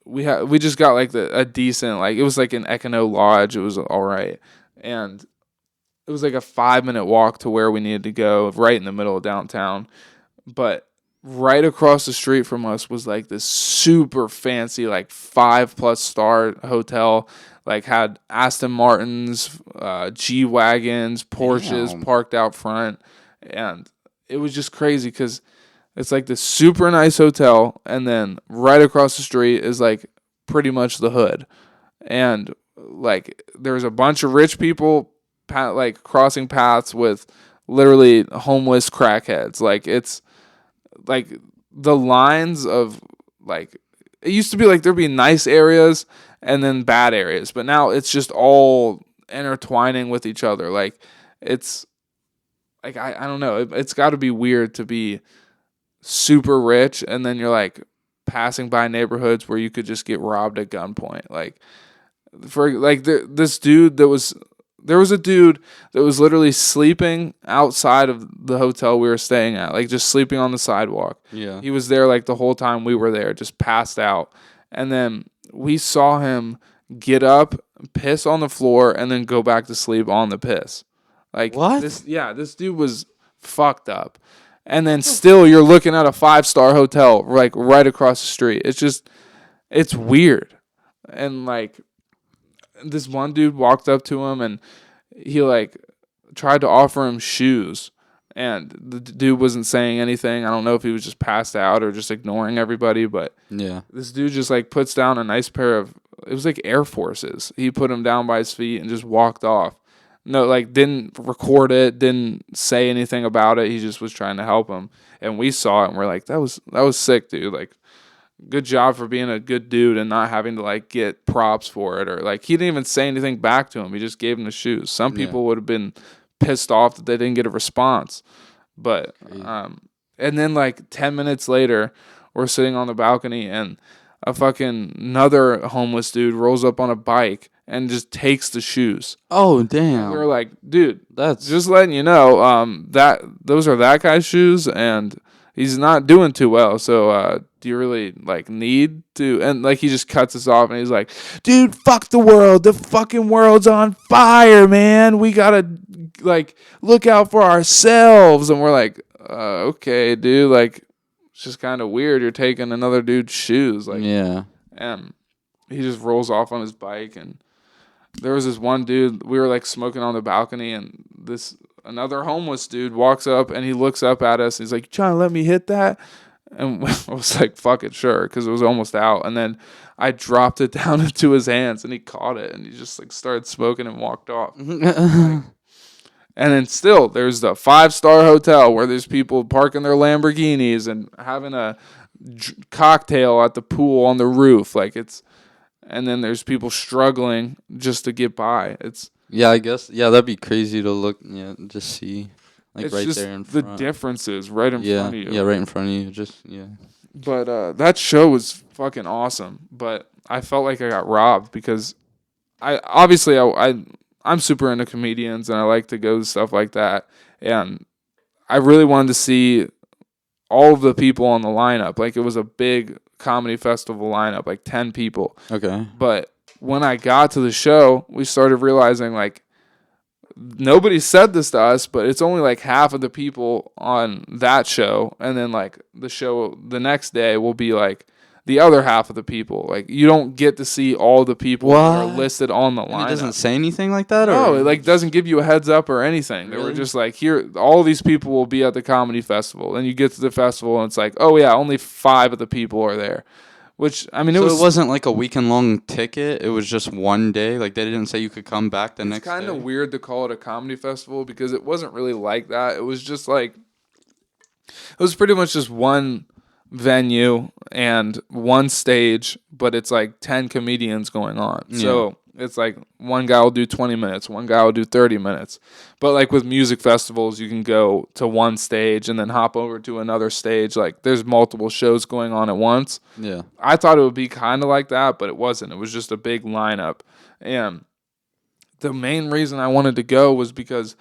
we just got a decent it was an Econo Lodge. It was all right, and it was a 5-minute walk to where we needed to go, right in the middle of downtown. But right across the street from us was this super fancy 5+ star hotel. Had Aston Martins, G-Wagons, Porsches parked out front. And it was just crazy because it's this super nice hotel. And then right across the street is pretty much the hood. And there's a bunch of rich people like crossing paths with literally homeless crackheads. Like it's like the lines of like it used to be like there'd be nice areas and then bad areas, but now it's just all intertwining with each other. Like it's like I don't know. It's got to be weird to be super rich and then you're like passing by neighborhoods where you could just get robbed at gunpoint. Like for like this dude that was there was a dude that was literally sleeping outside of the hotel we were staying at, like just sleeping on the sidewalk. Yeah. He was there like the whole time we were there, just passed out. And then we saw him get up, piss on the floor, and then go back to sleep on the piss. Like What? this dude was fucked up. And then still you're looking at a 5-star hotel like right across the street. It's weird. And like this one dude walked up to him and he like tried to offer him shoes and the dude wasn't saying anything. I don't know if he was just passed out or just ignoring everybody, but Yeah. this dude just like puts down a nice pair of it was like Air Forces. He put them down by his feet and just walked off. No, like didn't record it, didn't say anything about it. He just was trying to help him. And we saw it and we're like, that was sick, dude. Like good job for being a good dude and not having to like get props for it or like he didn't even say anything back to him. He just gave him the shoes. Some people would have been pissed off that they didn't get a response. But and then like 10 minutes later, we're sitting on the balcony and a fucking another homeless dude rolls up on a bike and just takes the shoes. Oh damn. We were like, dude, That's just letting you know, that those are that guy's shoes and he's not doing too well. So do you really like need to? And like he just cuts us off and he's like, dude, fuck the world. The fucking world's on fire, man. We gotta like look out for ourselves. And we're like, okay, dude. Like it's just kind of weird. You're taking another dude's shoes. Like yeah. and he just rolls off on his bike and there was this one dude, we were like smoking on the balcony and this another homeless dude walks up and he looks up at us. He's like, you trying to let me hit that? And I was like, fuck it, sure, because it was almost out. And then I dropped it down into his hands and he caught it and he just like started smoking and walked off. And then still, there's the 5-star hotel where there's people parking their Lamborghinis and having a cocktail at the pool on the roof. Like it's, and then there's people struggling just to get by. It's Yeah, I guess. Yeah, that'd be crazy to look. Yeah, just see, like it's right just there in the front. differences right in front of you. Yeah, right in front of you. Just But that show was fucking awesome. But I felt like I got robbed because I'm super into comedians and I like to go to stuff like that. And I really wanted to see all of the people on the lineup. Like it was a big comedy festival lineup, like 10 people. Okay. But when I got to the show, we started realizing like nobody said this to us, but it's only like half of the people on that show. And then like the show the next day will be like the other half of the people. Like you don't get to see all the people that are listed on the lineup. And it doesn't say anything like that? No, or? it like doesn't give you a heads up or anything. They were just like, here, all these people will be at the comedy festival. Then you get to the festival and it's like, oh yeah, only 5 of the people are there. Which, I mean, it wasn't like a weekend-long ticket. It was just one day. Like, they didn't say you could come back the next day. It's kind of weird to call it a comedy festival because it wasn't really like that. It was just like, it was pretty much just one venue and one stage, but it's like 10 comedians going on. Yeah. So it's like one guy will do 20 minutes, one guy will do 30 minutes. But like with music festivals, you can go to one stage and then hop over to another stage. Like there's multiple shows going on at once. Yeah. I thought it would be kind of like that, but it wasn't. It was just a big lineup. And the main reason I wanted to go was because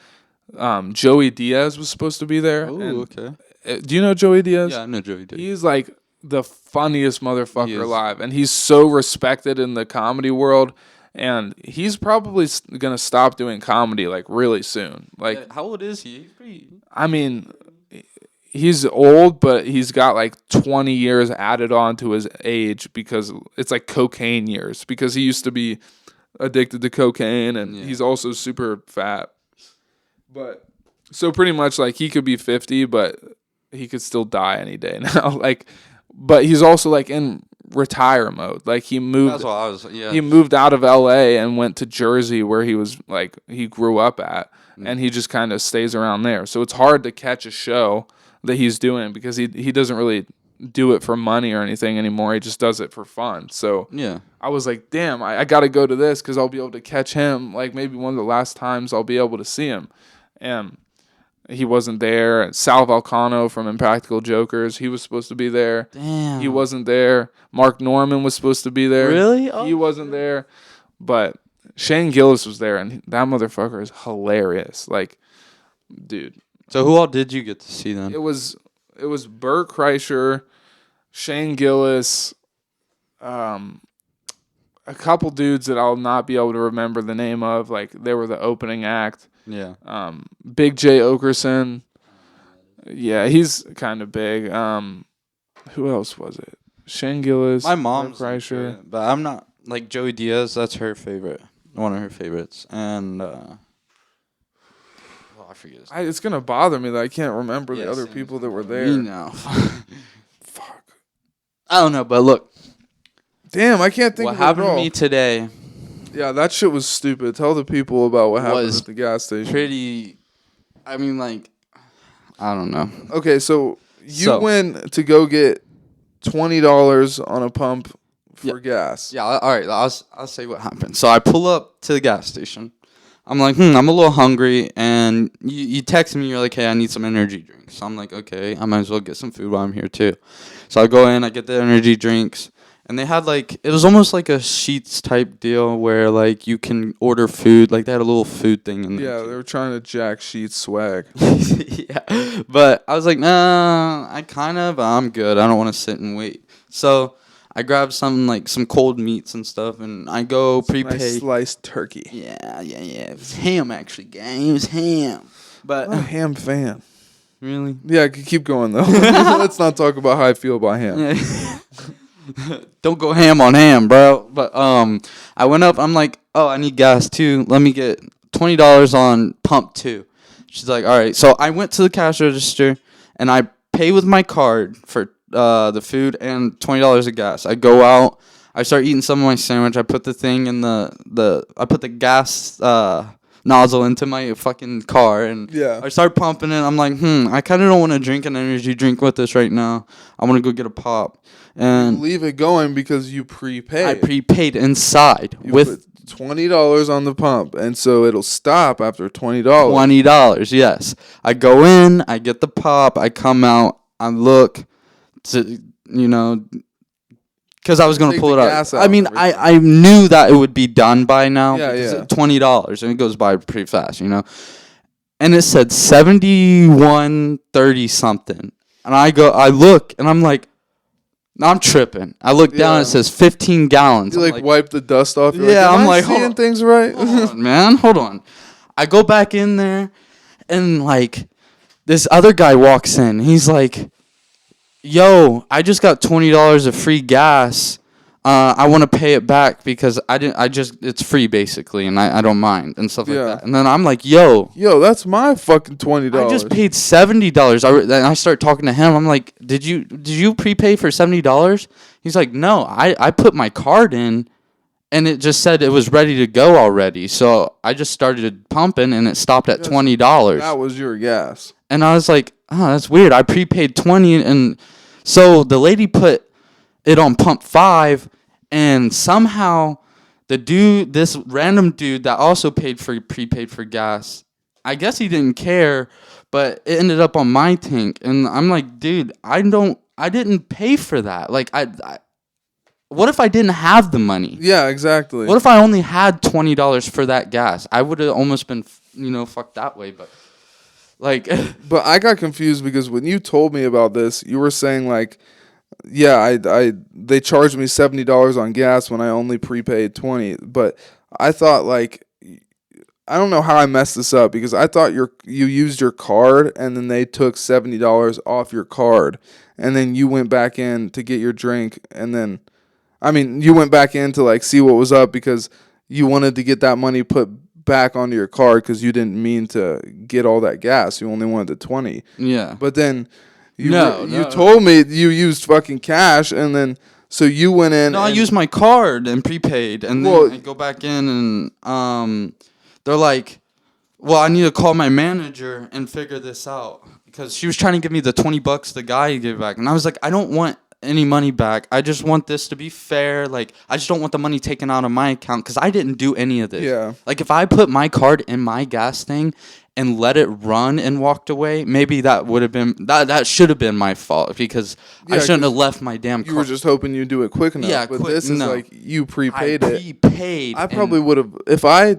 Joey Diaz was supposed to be there. Oh, okay. Do you know Joey Diaz? Yeah, I know Joey Diaz. He's like the funniest motherfucker alive. And he's so respected in the comedy world. And he's probably going to stop doing comedy like really soon. Like, yeah, how old is he? He's pretty... I mean, he's old, but he's got like 20 years added on to his age because it's like cocaine years. Because he used to be addicted to cocaine and he's also super fat. But so pretty much like he could be 50, but he could still die any day now. Like, but he's also like in retire mode. Like he moved. That's what I was. Yeah. He moved out of LA and went to Jersey where he was like he grew up at, and he just kind of stays around there. So it's hard to catch a show that he's doing because he doesn't really do it for money or anything anymore. He just does it for fun. So Yeah. I was like, damn, I got to go to this because I'll be able to catch him. Like maybe one of the last times I'll be able to see him. And he wasn't there. Sal Volcano from Impractical Jokers, he was supposed to be there. Damn. He wasn't there. Mark Norman was supposed to be there. Really? He wasn't there. But Shane Gillis was there, and that motherfucker is hilarious. Like, dude. So who all did you get to see then? It was Bert Kreischer, Shane Gillis, a couple dudes that I'll not be able to remember the name of. Like, they were the opening act. Yeah. Big J. Okerson. Yeah, he's kind of big. Who else was it? Shane Gillis. My mom's Kreischer. but I'm not like Joey Diaz. That's her favorite, one of her favorites, and I forget. His name. It's gonna bother me that I can't remember the other same. people that were there. You know. Fuck. I don't know, but look. Damn, I can't think What of it happened at all. to me today? Yeah, that shit was stupid. Tell the people about what happened Was at the gas station. Pretty. I mean, like, I don't know. Okay, so you went to go get $20 on a pump for gas. Yeah, all right. I'll say what happened. So I pull up to the gas station. I'm like, I'm a little hungry, and you text me. You're like, hey, I need some energy drinks. So I'm like, okay, I might as well get some food while I'm here too. So I go in, I get the energy drinks, and they had like it was almost like a Sheets type deal where like you can order food. Like they had a little food thing in there. Yeah, they were trying to jack Sheets swag. Yeah, but I was like, nah, I'm good. I don't want to sit and wait. So I grabbed something like some cold meats and stuff, and I go prepay. Nice sliced turkey. Yeah. It was ham, actually, gang. It was ham. But I'm a ham fan. really? Yeah, I could keep going, though. Let's not talk about how I feel about ham. Yeah. Don't go ham on ham, bro. But I went up. I'm like, oh, I need gas, too. Let me get $20 on pump 2. She's like, all right. So I went to the cash register, and I pay with my card for the food and $20 of gas. I go out. I start eating some of my sandwich. I put the thing in I put the gas nozzle into my fucking car, and I start pumping it. I'm like, I kind of don't want to drink an energy drink with this right now. I want to go get a pop. And leave it going because you prepaid. I prepaid inside with $20 on the pump, and so it'll stop after $20. $20, yes. I go in, I get the pop, I come out, I look to, because I was going to pull it out. I mean, I knew that it would be done by now. Yeah, because yeah. $20, and it goes by pretty fast, And it said 71.30 something. And I look, and I'm like, no, I'm tripping. I look down, it says 15 gallons. You like wipe the dust off. You're Yeah, like, I'm like, seeing things right? Hold on, man, hold on. I go back in there, and like, this other guy walks in. He's like, yo, I just got $20 of free gas. I want to pay it back because it's free basically, and I don't mind and stuff like that. And then I'm like, yo, that's my fucking $20. I just paid $70. Then I start talking to him. I'm like, did you prepay for $70? He's like, no, I put my card in, and it just said it was ready to go already. So I just started pumping, and it stopped at $20. That was your gas. And I was like, oh, that's weird. I prepaid 20, and so the lady put it on pump 5, and somehow this random dude that also prepaid for gas, I guess he didn't care, but it ended up on my tank. And I'm like, dude, I didn't pay for that. Like, what if I didn't have the money? Yeah, exactly. What if I only had $20 for that gas? I would have almost been, fucked that way, but like. But I got confused because when you told me about this, you were saying like, yeah, they charged me $70 on gas when I only prepaid $20. But I thought like, I don't know how I messed this up because I thought you used your card and then they took $70 off your card, and then you went back in to get your drink, and then, I mean, you went back in to like see what was up because you wanted to get that money put back onto your card because you didn't mean to get all that gas. You only wanted the 20. Yeah. But then you told me you used fucking cash, and then So you went in. No, I used my card and prepaid, and then I go back in, and they're like, "Well, I need to call my manager and figure this out," because she was trying to give me the $20 the guy gave back, and I was like, "I don't want any money back. I just want this to be fair. Like, I just don't want the money taken out of my account because I didn't do any of this. Yeah. Like, if I put my card in my gas thing and let it run and walked away, maybe that would have been that should have been my fault because I shouldn't have left my damn card. You were just hoping you'd do it quick enough. Yeah, but this is like you prepaid it. Prepaid. I probably would have if I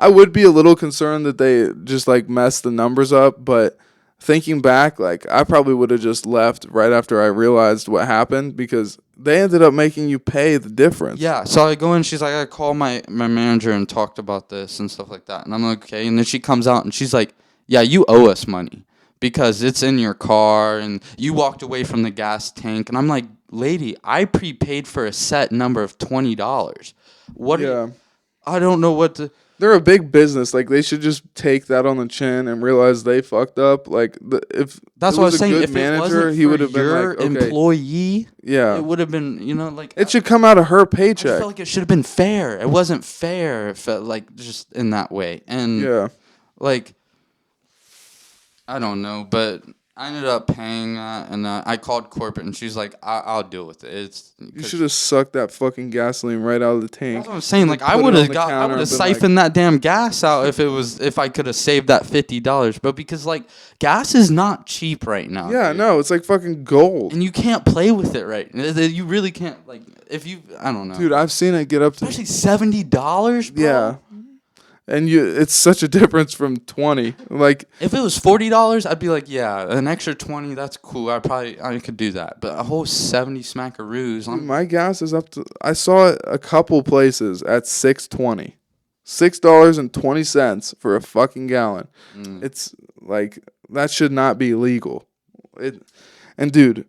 would be a little concerned that they just like messed the numbers up, but thinking back, like I probably would have just left right after I realized what happened because they ended up making you pay the difference. Yeah, so I go in, she's like, I called my manager and talked about this and stuff like that. And I'm like, okay. And then she comes out and she's like, yeah, you owe us money because it's in your car and you walked away from the gas tank. And I'm like, lady, I prepaid for a set number of $20. What? Yeah. I don't know what to... They're a big business. Like they should just take that on the chin and realize they fucked up. Like if that's it what I was was saying. Good If manager, it wasn't he would have been your like, okay, employee, yeah, it would have been, like it should come out of her I paycheck. felt like it should have been fair. It wasn't fair. It felt like just in that way, and yeah, like I don't know, but I ended up paying that, and I called corporate, and she's like, "I'll deal with it." You should have sucked that fucking gasoline right out of the tank. That's what I'm saying. Like I would have siphoned that damn gas out if I could have saved that $50. But because like gas is not cheap right now. Yeah, dude. no, it's like fucking gold. And you can't play with it right. You really can't. Like if you, I don't know, dude. I've seen it get up to especially $70. Yeah. And it's such a difference from 20. Like if it was $40, I'd be like, yeah, an extra 20, that's cool. I could do that. But a whole 70 smackaroos. Dude, my gas is up to. I saw it a couple places at $6.20, $6.20 for a fucking gallon. It's like that should not be legal. And dude,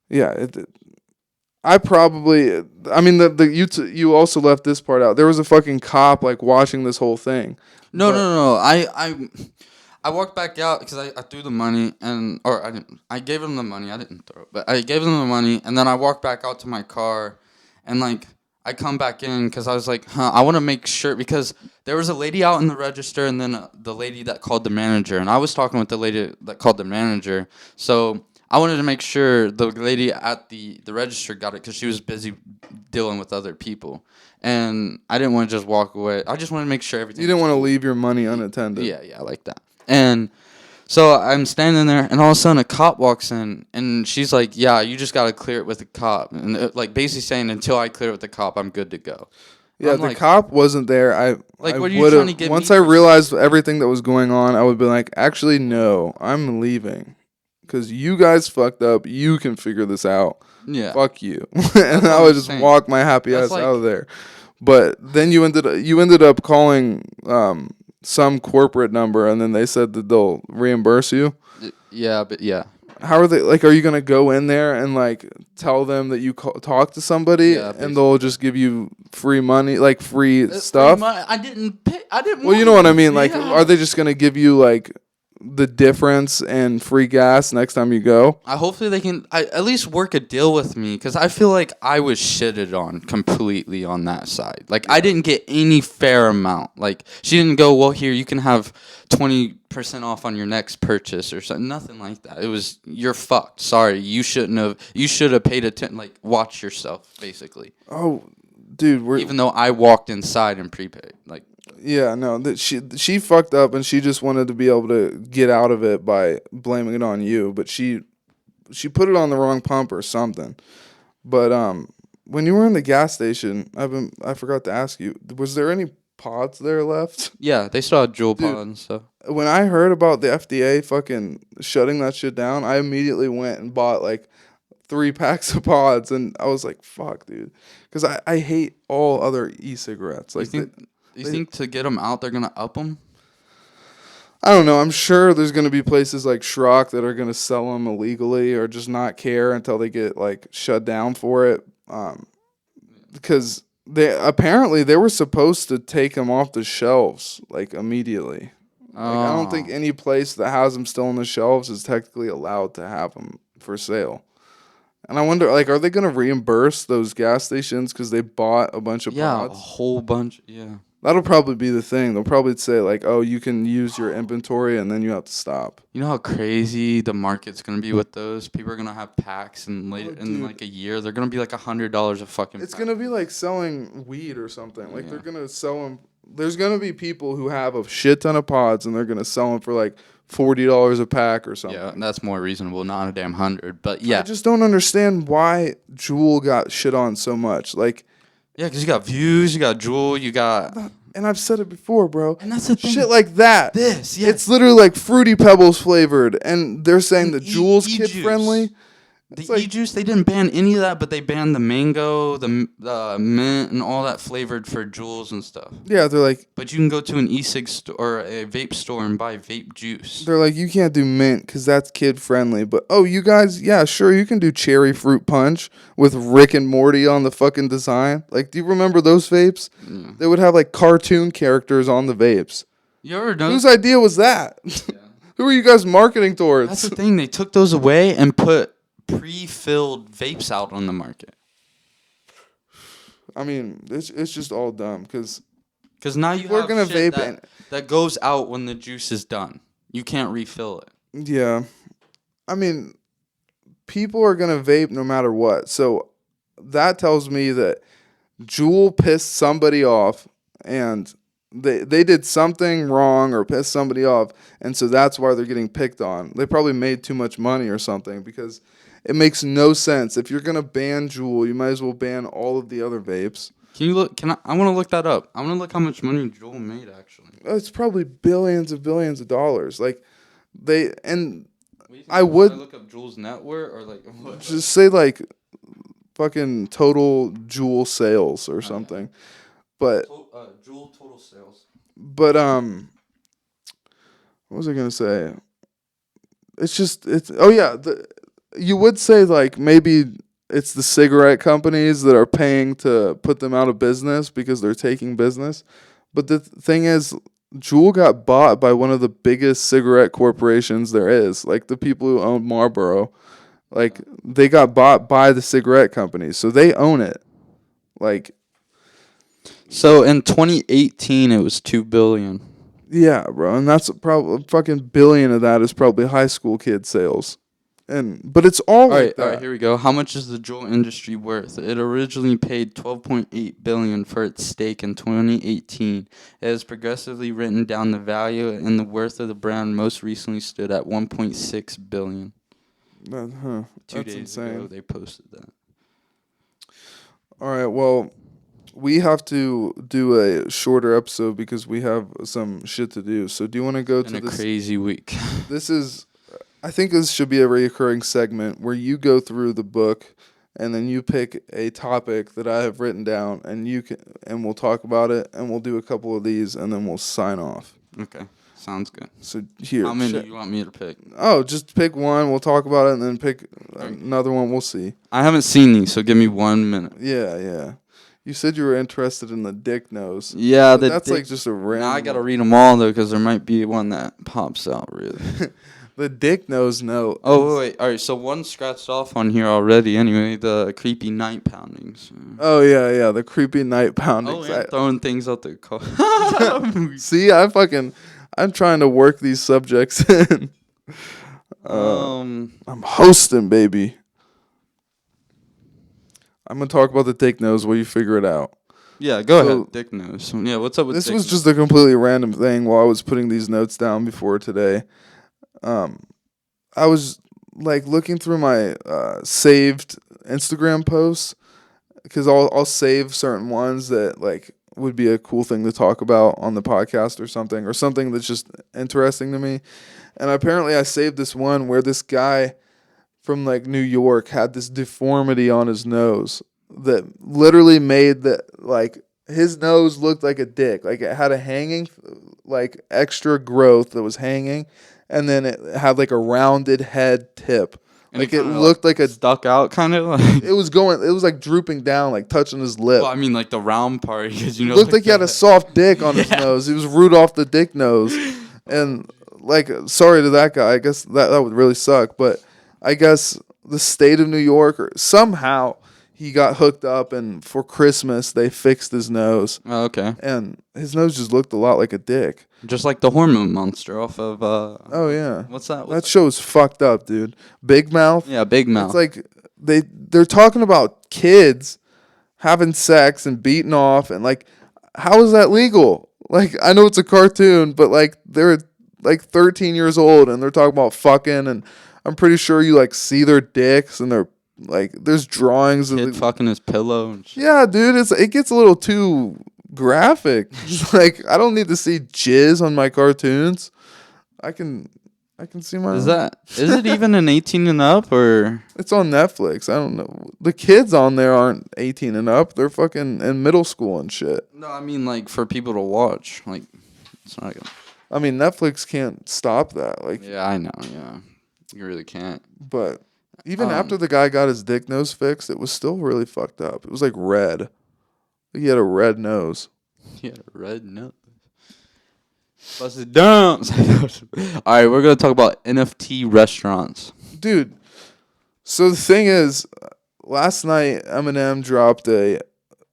yeah. I mean, you also left this part out. There was a fucking cop like watching this whole thing. No. I walked back out because I threw the money I gave him the money. I didn't throw it, but I gave him the money and then I walked back out to my car and like I come back in because I was like, I want to make sure because there was a lady out in the register and then the lady that called the manager and I was talking with the lady that called the manager, so I wanted to make sure the lady at the register got it because she was busy dealing with other people. And I didn't want to just walk away. I just wanted to make sure everything... You didn't want to leave your money unattended. Yeah, I like that. And so I'm standing there, and all of a sudden a cop walks in, and she's like, yeah, you just got to clear it with the cop. And like basically saying, until I clear it with the cop, I'm good to go. Yeah, the cop wasn't there. What are you trying to get once I realized everything that was going on, I would be like, actually, no, I'm leaving. Because you guys fucked up. You can figure this out. Yeah. Fuck you. And I would just walk my happy ass out of there. But then you ended up calling some corporate number, and then they said that they'll reimburse you. Yeah, but yeah. How are they? Like, are you gonna go in there and like tell them that you talk to somebody, and they'll just give you free money, like free stuff? I didn't pay. I didn't. Well, you know what I mean. Like, are they just gonna give you like the difference and free gas next time you go? Hopefully they can at least work a deal with me because I feel like I was shitted on completely on that side. Like I didn't get any fair amount. Like she didn't go, well, here you can have 20% off on your next purchase or something. Nothing like that. It was, you're fucked. Sorry, you should have paid attention. Like watch yourself, basically. Oh, dude, even though I walked inside and prepaid, like. Yeah, no, that she fucked up and she just wanted to be able to get out of it by blaming it on you, but she put it on the wrong pump or something. But when you were in the gas station, I forgot to ask you, was there any pods there left? Yeah, they still had Juul pods and stuff. When I heard about the FDA fucking shutting that shit down, I immediately went and bought like 3 packs of pods, and I was like, fuck, dude, because I hate all other e-cigarettes. Like, you think to get them out, they're going to up them? I don't know. I'm sure there's going to be places like Schrock that are going to sell them illegally or just not care until they get like shut down for it. Because they were supposed to take them off the shelves like immediately. Like, I don't think any place that has them still on the shelves is technically allowed to have them for sale. And I wonder, like, are they going to reimburse those gas stations because they bought a bunch of Yeah, a pods? whole bunch. Yeah. That'll probably be the thing. They'll probably say, like, oh, you can use your inventory and then you have to stop. You know how crazy the market's gonna be with those? People are gonna have packs, and later in dude. like a year, they're gonna be like $100 a fucking. It's pack. going to be like selling weed or something. Like, Yeah. they're going to sell them. There's going to be people who have a shit ton of pods and they're going to sell them for like $40 a pack or something. Yeah, that's more reasonable, not a damn 100. But I yeah, just don't understand why Juul got shit on so much. Like, yeah, because you got Views, you got Juul, you got. and I've said it before, bro. And that's the thing. Shit like that. This, yeah. It's literally like Fruity Pebbles flavored, and they're saying And the Juul's E-juice. kid friendly. The It's like- e-juice, they didn't ban any of that, but they banned the mango, the mint, and all that flavored for Juuls and stuff. Yeah, they're like But you can go to an e-cig store or a vape store and buy vape juice. you can't do mint because that's kid friendly. But oh, you guys, yeah, sure, you can do cherry fruit punch with Rick and Morty on the fucking design. Like, do you remember those vapes? Yeah. They would have like cartoon characters on the vapes. You ever know? Whose idea was that? Who are you guys marketing towards? That's the thing. They took those away and put pre-filled vapes out on the market. I mean, it's just all dumb because Because now you People are have gonna shit vape that goes out when the juice is done. You can't refill it. yeah, I mean, people are gonna vape no matter what. So that tells me that Juul pissed somebody off and they did something wrong or pissed somebody off, and so that's why they're getting picked on. They probably made too much money or something because it makes no sense. If you're gonna ban Juul, you might as well ban all of the other vapes. Can you look? I want to look that up. I want to look how much money Juul made actually. It's probably billions of dollars. Like they and I Should would look up Juul's net worth or like what? just say like fucking total Juul sales or something. But Juul total sales. But what was I gonna say? You would say like maybe it's the cigarette companies that are paying to put them out of business because they're taking business. But the thing is, Juul got bought by one of the biggest cigarette corporations there is, like the people who own Marlboro. Like they got bought by the cigarette companies, so they own it. Like, So in 2018, it was $2 billion. yeah, bro, and that's probably fucking billion of that is probably high school kid sales, but it's all like that. All right, here we go. How much is the Juul industry worth? It originally paid $12.8 billion for its stake in 2018. It has progressively written down the value, and the worth of the brand most recently stood at $1.6 billion. Two Two days days insane. ago, they posted that. All right, well, we have to do a shorter episode because we have some shit to do. So do you want to go to In a this? crazy week. I think this should be a recurring segment where you go through the book and then you pick a topic that I have written down and we'll talk about it and we'll do a couple of these and then we'll sign off. Okay, sounds good. So here. How many do you want me to pick? Oh, just pick one. We'll talk about it and then pick another one. We'll see. I haven't seen these, so give me 1 minute. Yeah. You said you were interested in the dick nose. Yeah, But that's like just a random. Now I gotta read them all though, because there might be one that pops out really. The dick nose note. Oh wait, all right. So one scratched off on here already. Anyway, the creepy night poundings. Oh yeah. The creepy night poundings. Oh yeah, throwing things out the car. See, I'm trying to work these subjects in. I'm hosting, baby. I'm gonna talk about the dick nose while you figure it out. Yeah, go So- ahead. Dick nose. Yeah, what's up with This dick was nose? just a completely random thing while I was putting these notes down before today. I was like looking through my saved Instagram posts because I'll save certain ones that like would be a cool thing to talk about on the podcast or something that's just interesting to me. And apparently I saved this one where this guy from like New York had this deformity on his nose that literally made that like his nose looked like a dick. Like it had a hanging like extra growth that was hanging and then it had like a rounded head tip. And Like it kinda, looked like a stuck out, kind of like. it was like drooping down, like touching his lip. Well, I mean, like the round part, because It looked like he had a soft dick on his Yeah. nose. He was Rudolph the Dick Nose. And like sorry to that guy. I guess that would really suck, but I guess the state of New York, or somehow he got hooked up, and for Christmas they fixed his nose, Oh, okay. and his nose just looked a lot like a dick. Just like the hormone monster off of Oh yeah, what's that? that show's fucked up, dude. Big Mouth. Yeah, Big Mouth. It's like they're talking about kids having sex and beating off, and like, how is that legal? Like, I know it's a cartoon, but like they're like 13 years old and they're talking about fucking, and I'm pretty sure you like see their dicks, and they're like, there's drawings of Kid fucking his pillow and shit. yeah, dude, it gets a little too graphic. It's like, I don't need to see jizz on my cartoons. I can see my. Is it even an 18 and up, or It's on Netflix. I don't know. The kids on there aren't 18 and up. They're fucking in middle school and shit. no? I mean, like for people to watch. Like, it's not. I mean, Netflix can't stop that. Like, Yeah, I know. Yeah, you really can't. but even after the guy got his dick nose fixed, it was still really fucked up. It was like red. He had a red nose. Yeah, red nose. Bust it down. All right, we're gonna talk about NFT restaurants. Dude, so the thing is, last night Eminem dropped a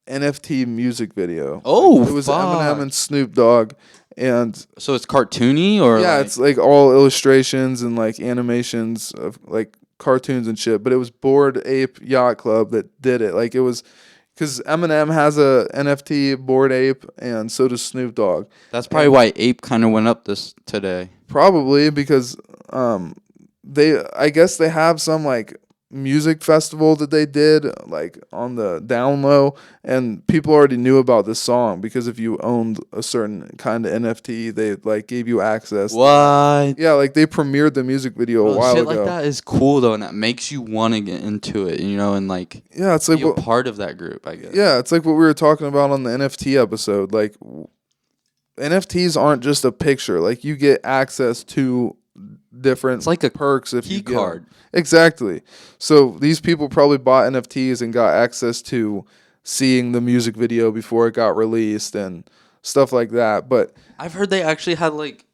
NFT music video. Oh, It was fuck. Eminem and Snoop Dogg, and So it's cartoony, or yeah, like, it's like all illustrations and like animations of like cartoons and shit. But it was Bored Ape Yacht Club that did it. Like, it was because Eminem has a NFT Bored Ape, and so does Snoop Dogg. that's probably why Ape kind of went up this today. Probably because I guess they have some like music festival that they did like on the down low, and people already knew about this song because if you owned a certain kind of NFT, they like gave you access. What? Yeah, like they premiered the music video a Bro, while shit ago. like that is cool though, and that makes you want to get into it, and like Yeah, it's like be a what, part of that group, I guess. yeah, it's like what we were talking about on the NFT episode. Like, NFTs aren't just a picture. Like, you get access to different It's like a perks if you key get 'em. card. Exactly. So these people probably bought NFTs and got access to seeing the music video before it got released and stuff like that. But I've heard they actually had like,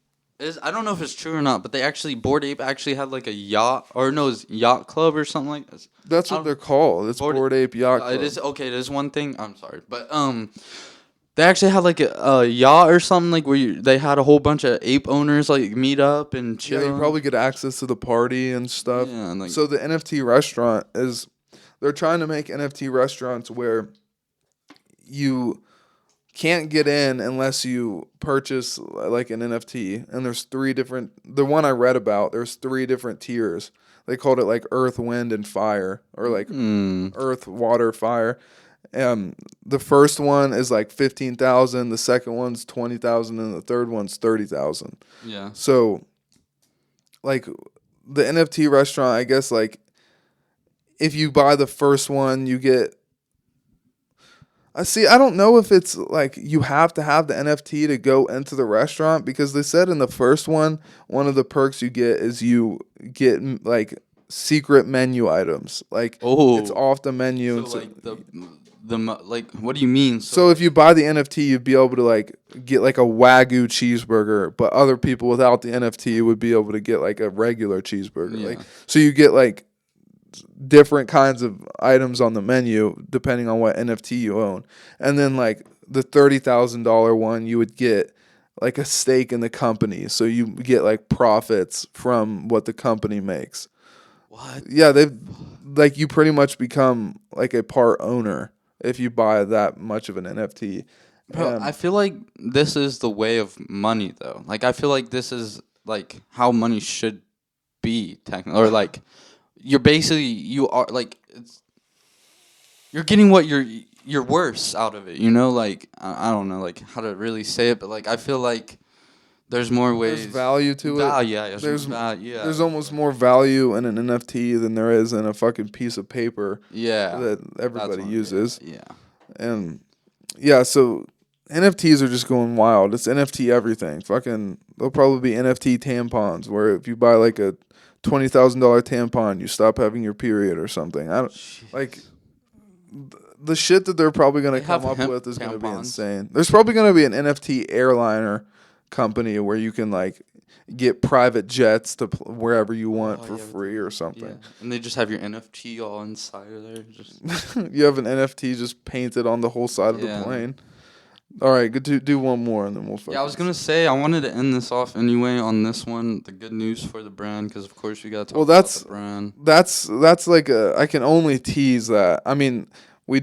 I don't know if it's true or not, but they actually Bored Ape actually had like a yacht, or no, it's yacht club or something like this. that's what they're called. It's Bored Ape Yacht Club. It is okay. It is one thing. I'm sorry, but they actually had like a yacht or something, like where they had a whole bunch of ape owners like meet up and chill. Yeah, you probably get access to the party and stuff. Yeah, and like, So the NFT restaurant is, they're trying to make NFT restaurants where you can't get in unless you purchase like an NFT. And there's the one I read about, there's 3 different tiers. They called it like Earth, Wind, and Fire, or like Earth, Water, Fire. The first one is like 15,000, the second one's 20,000, and the third one's 30,000. yeah. So, like, the NFT restaurant, I guess, like, if you buy the first one, you get. I don't know if it's like you have to have the NFT to go into the restaurant, because they said in the first one of the perks you get is you get like secret menu items. Like, it's off the menu. So like like, what do you mean? So if you buy the NFT, you'd be able to like get like a Wagyu cheeseburger, but other people without the NFT would be able to get like a regular cheeseburger. Yeah. Like, so you get like different kinds of items on the menu depending on what NFT you own. And then like the $30,000 one, you would get like a stake in the company, so you get like profits from what the company makes. What? Yeah, like you pretty much become like a part owner if you buy that much of an NFT. Bro, I feel like this is the way of money, though. Like, I feel like this is like how money should be, technically, or like you are like you're getting what you're worth out of it. Like I don't know like how to really say it, but like I feel like there's more ways. There's value to it. Yeah, There's almost more value in an NFT than there is in a fucking piece of paper. Yeah, that everybody uses. Yeah. And yeah, so NFTs are just going wild. It's NFT everything. Fucking, there'll probably be NFT tampons where if you buy like a $20,000 tampon, you stop having your period or something. Like the shit that they're probably gonna come up with is gonna be insane. There's probably gonna be an NFT airliner company where you can like get private jets to wherever you want for free or something. Yeah. And they just have your NFT all inside of there. Just You have an NFT just painted on the whole side of the plane. All right, good to do one more and then we'll. Yeah, I was gonna say I wanted to end this off anyway on this one. The good news for the brand, because of course we gotta talk about the brand. That's like I can only tease that. I mean, we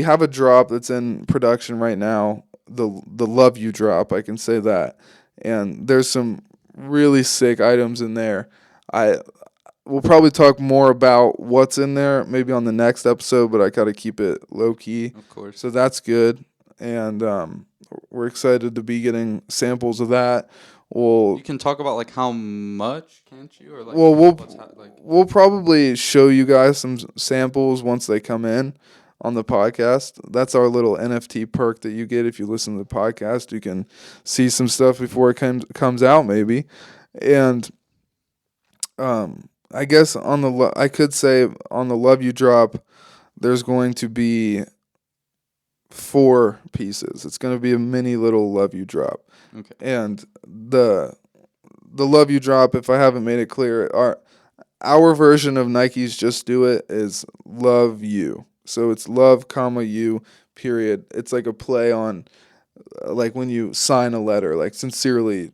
have a drop that's in production right now. The Love You drop, I can say that, and there's some really sick items in there. We'll probably talk more about what's in there maybe on the next episode, but I gotta keep it low key. Of course. So that's good. And we're excited to be getting samples of that. You can talk about like how much, can't you? Or like, we'll probably show you guys some samples once they come in on the podcast. That's our little NFT perk that you get if you listen to the podcast. You can see some stuff before it comes out, maybe. And I guess I could say on the Love You drop, there's going to be 4 pieces. It's going to be a mini little Love You drop. Okay. And the Love You drop, if I haven't made it clear, our version of Nike's Just Do It is Love You. So it's love, comma, you, period. It's like a play on like when you sign a letter, like sincerely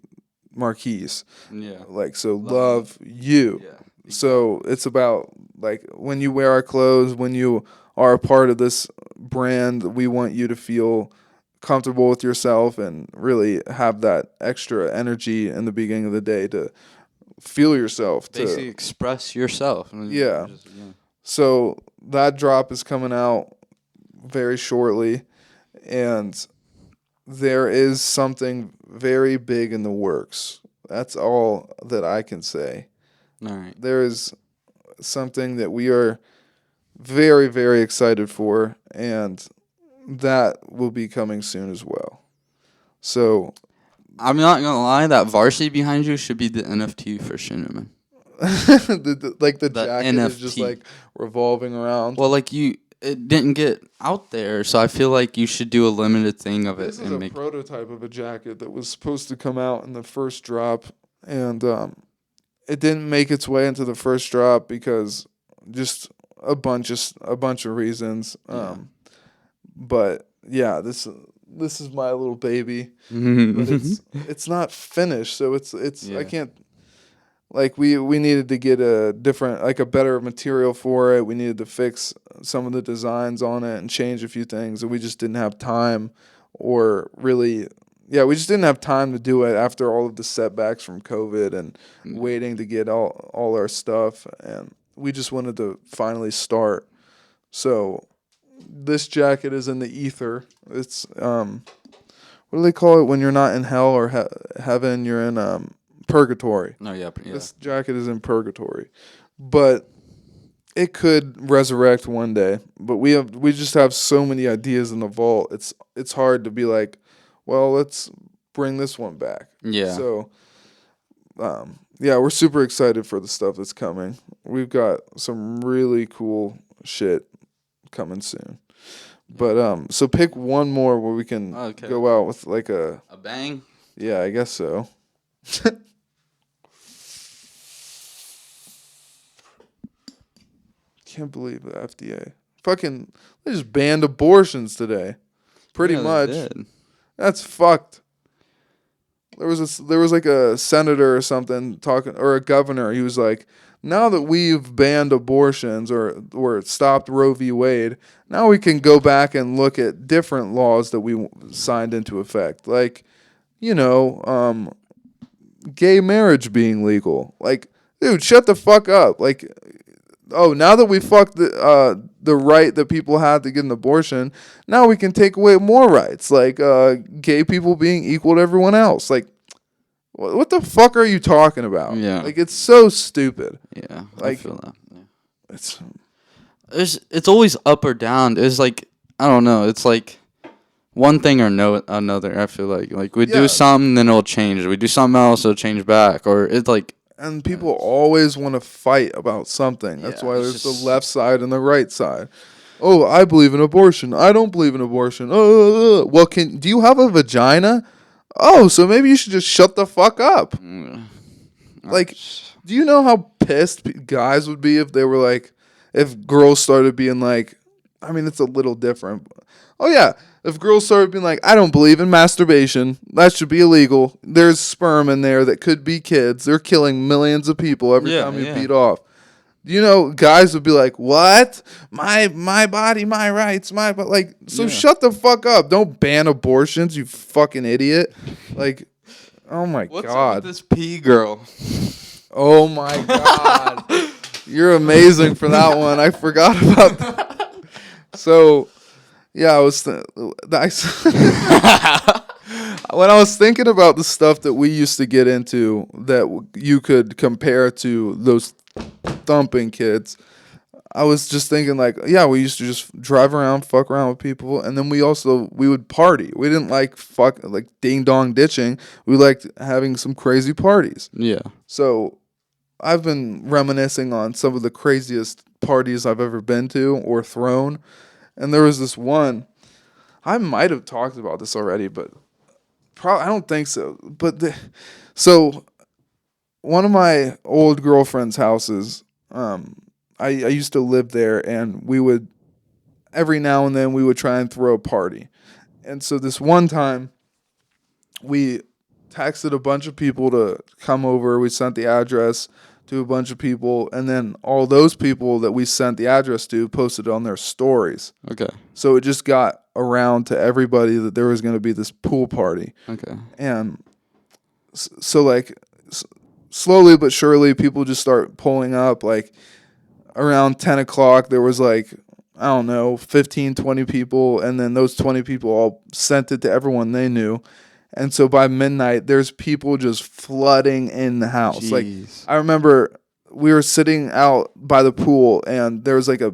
Marquise. Yeah. Like, so love you. Yeah. So it's about like when you wear our clothes, when you are a part of this brand, we want you to feel comfortable with yourself and really have that extra energy in the beginning of the day to feel yourself. Basically express yourself. Yeah. So that drop is coming out very shortly, and there is something very big in the works. That's all that I can say. All right. There is something that we are very, very excited for, and that will be coming soon as well. So, I'm not gonna lie, that varsity behind you should be the NFT for Scheuneman. the jacket NFT is just like revolving around. Well, like it didn't get out there, so I feel like you should do a limited thing of it. This is a prototype of a jacket that was supposed to come out in the first drop, and it didn't make its way into the first drop because just a bunch of reasons. But yeah, this is my little baby, but it's not finished, so it's I can't. Like we needed to get a different, like a better material for it. We needed to fix some of the designs on it and change a few things, and we just didn't have time, or really, we just didn't have time to do it after all of the setbacks from COVID and waiting to get all our stuff, and we just wanted to finally start. So this jacket is in the ether. It's what do they call it when you're not in hell or heaven? You're in purgatory. Oh yeah. This jacket is in purgatory, but it could resurrect one day. But we just have so many ideas in the vault. It's hard to be like, well, let's bring this one back. Yeah. So, we're super excited for the stuff that's coming. We've got some really cool shit coming soon. But so pick one more where we can go out with like a bang. Yeah, I guess so. Can't believe the FDA they just banned abortions today. Pretty much. They did. That's fucked. There was like a senator or something talking, or a governor. He was like, now that we've banned abortions or stopped Roe v. Wade, now we can go back and look at different laws that we signed into effect, like, gay marriage being legal. Like, dude, shut the fuck up. Like, oh, now that we fucked the right that people had to get an abortion, now we can take away more rights, like gay people being equal to everyone else. Like, what the fuck are you talking about? Yeah. Like, it's so stupid. Yeah, like, I feel that. Yeah. It's always up or down. It's like, I don't know. It's like one thing or another. I feel like we do something, then it'll change. We do something else, it'll change back. Or it's like. And people always want to fight about something. That's why there's the left side and the right side. Oh, I believe in abortion. I don't believe in abortion. Well, do you have a vagina? Oh, so maybe you should just shut the fuck up. Like, do you know how pissed guys would be if they were like, if girls started being like, I mean, it's a little different. Oh, yeah. If girls started being like, I don't believe in masturbation, that should be illegal. There's sperm in there that could be kids. They're killing millions of people every time you beat off. You know, guys would be like, what? My body, my rights, but like, so shut the fuck up. Don't ban abortions, you fucking idiot. Like, oh my What's God. up with this pee girl? Oh my God. You're amazing for that one. I forgot about that. So, yeah, I was when I was thinking about the stuff that we used to get into that you could compare to those thumping kids, I was just thinking like, yeah, we used to just drive around, fuck around with people, and then we would party. We didn't like ding dong ditching. We liked having some crazy parties. Yeah. So I've been reminiscing on some of the craziest parties I've ever been to or thrown. And there was this one, I might have talked about this already, but I don't think so. But so one of my old girlfriend's houses, I used to live there, and we would, every now and then, we would try and throw a party. And so this one time, we texted a bunch of people to come over. We sent the address to a bunch of people, and then all those people that we sent the address to posted it on their stories. Okay. So it just got around to everybody that there was going to be this pool party. Okay. And so like slowly but surely people just start pulling up. Like around 10 o'clock there was like, I don't know, 15, 20 people, and then those 20 people all sent it to everyone they knew. And so by midnight, there's people just flooding in the house. Jeez. Like, I remember we were sitting out by the pool, and there was like a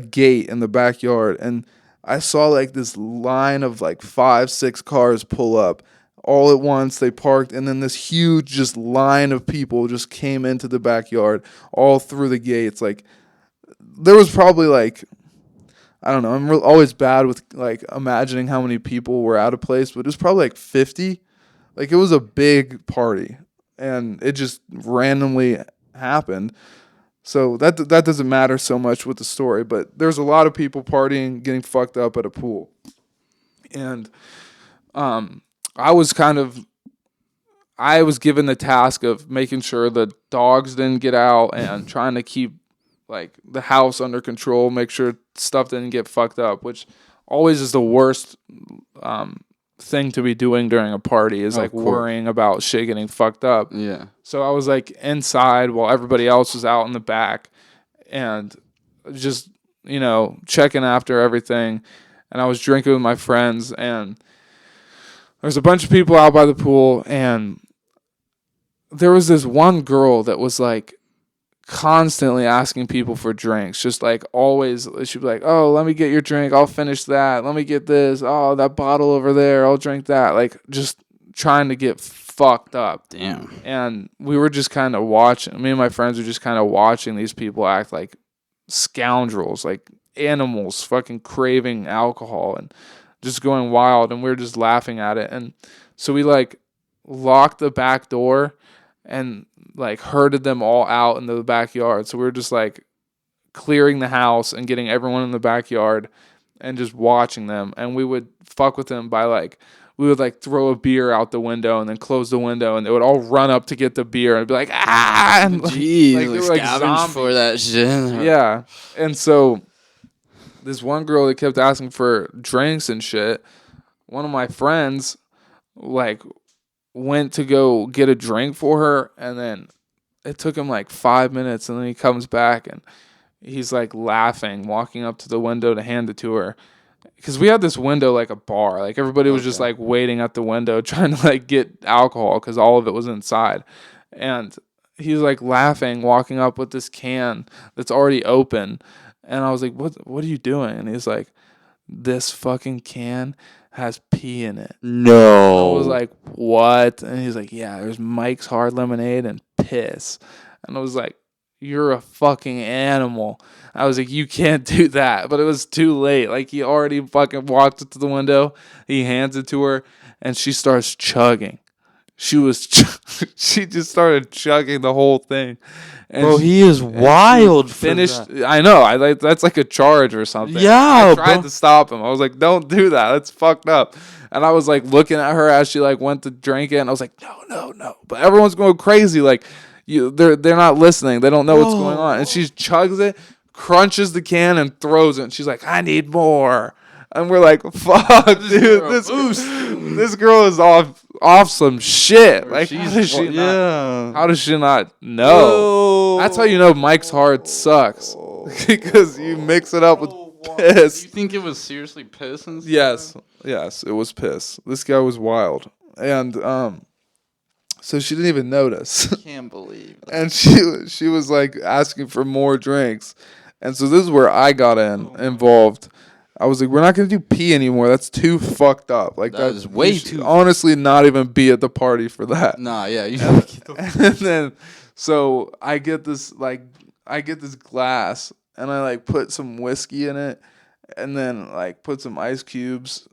gate in the backyard, and I saw like this line of like 5-6 cars pull up all at once. They parked, and then this huge just line of people just came into the backyard all through the gates. Like, there was probably like, I don't know, I'm always bad with like imagining how many people were out of place, but it was probably like 50. Like, it was a big party, and it just randomly happened. So that doesn't matter so much with the story, but there's a lot of people partying, getting fucked up at a pool. And I was given the task of making sure the dogs didn't get out and trying to keep like the house under control, make sure stuff didn't get fucked up, which always is the worst thing to be doing during a party is like worrying about shit getting fucked up. Yeah. So I was like inside while everybody else was out in the back and just, you know, checking after everything. And I was drinking with my friends, and there's a bunch of people out by the pool, and there was this one girl that was like constantly asking people for drinks, just like always. She'd be like, oh, let me get your drink, I'll finish that, let me get this, oh, that bottle over there, I'll drink that, like just trying to get fucked up. Damn. And we were just kind of watching, me and my friends were just kind of watching these people act like scoundrels, like animals, fucking craving alcohol and just going wild, and we were just laughing at it. And so we like locked the back door and like herded them all out in the backyard. So we were just like clearing the house and getting everyone in the backyard and just watching them. And we would fuck with them by like, we would like throw a beer out the window and then close the window, and they would all run up to get the beer and be like, ah, and jeez, like, they were like scavenge zombies for that shit. Yeah. And so this one girl that kept asking for drinks and shit, one of my friends like went to go get a drink for her, and then it took him like 5 minutes, and then he comes back and he's like laughing, walking up to the window to hand it to her. Because we had this window like a bar. Like everybody was just like waiting at the window trying to like get alcohol because all of it was inside. And he was like laughing, walking up with this can that's already open. And I was like, what are you doing? And he's like, this fucking can has pee in it. No. I was like, what? And he's like, yeah, there's Mike's Hard Lemonade and piss. And I was like, you're a fucking animal. I was like, you can't do that. But it was too late. Like, he already fucking walked up to the window. He hands it to her, and she starts chugging. She just started chugging the whole thing. And Bro, he is wild. Finished. For that. I know. That's like a charge or something. Yeah, I tried bro. to stop him. I was like, don't do that. That's fucked up. And I was like looking at her as she like went to drink it, and I was like, no. But everyone's going crazy. Like, they're not listening. They don't know what's going on. And she chugs it, crunches the can, and throws it. And she's like, I need more. And we're like, fuck, dude. This girl is off some shit. Like, how does she not know? Whoa. That's how you know Mike's Hard sucks. Because you mix it up with piss. You think it was seriously piss and stuff? Yes, it was piss. This guy was wild. And so she didn't even notice. I can't believe that. And she was like asking for more drinks. And so this is where I got involved. I was like, we're not going to do pee anymore. That's too fucked up. Like, that is way too. Honestly, not even be at the party for that. Nah, yeah. And then, so I get this glass, and I like put some whiskey in it, and then like put some ice cubes.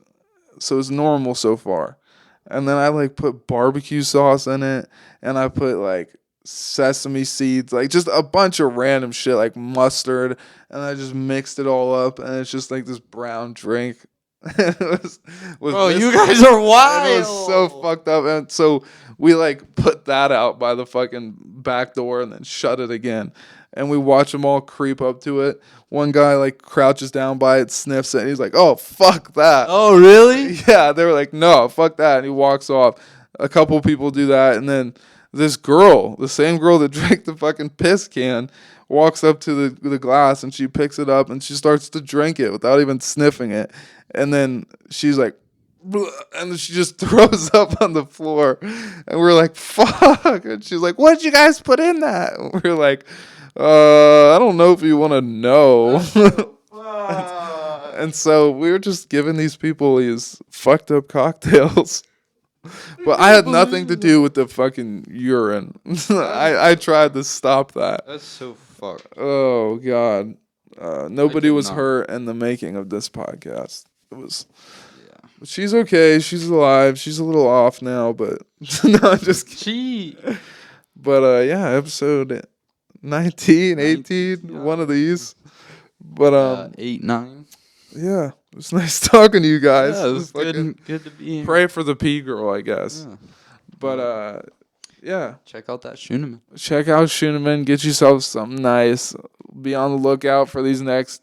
So it's normal so far. And then I like put barbecue sauce in it, and I put like sesame seeds, like just a bunch of random shit, like mustard, and I just mixed it all up, and it's just like this brown drink. Bro, you guys are wild. It was so fucked up. And so we like put that out by the fucking back door and then shut it again. And we watch them all creep up to it. One guy like crouches down by it, sniffs it, and he's like, oh, fuck that. Oh, really? Yeah, they were like, no, fuck that. And he walks off. A couple people do that, and then this girl, the same girl that drank the fucking piss can, walks up to the glass, and she picks it up, and she starts to drink it without even sniffing it. And then she's like, bleh, and then she just throws up on the floor. And we're like, fuck. And she's like, what did you guys put in that? And we're like, I don't know if you want to know. And so we were just giving these people these fucked up cocktails. But I had nothing to do with the fucking urine. I tried to stop that. That's so fucked. Oh, God. Nobody was hurt in the making of this podcast. It was. Yeah. But she's okay. She's alive. She's a little off now, but no, I'm just kidding. But yeah, episode 19, 18, one of these. But 8, 9. Yeah, it was nice talking to you guys. Yeah, it was good to be here. Pray for the pea girl, I guess. Yeah. But yeah. Check out that Scheuneman. Check out Scheuneman. Get yourself something nice. Be on the lookout for this next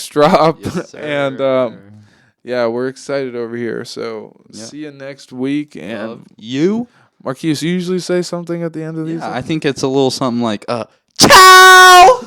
drop. Yes, sir. And yeah, we're excited over here. So see you next week. And love you, Marquise, you usually say something at the end of these. Yeah, I think it's a little something like ciao.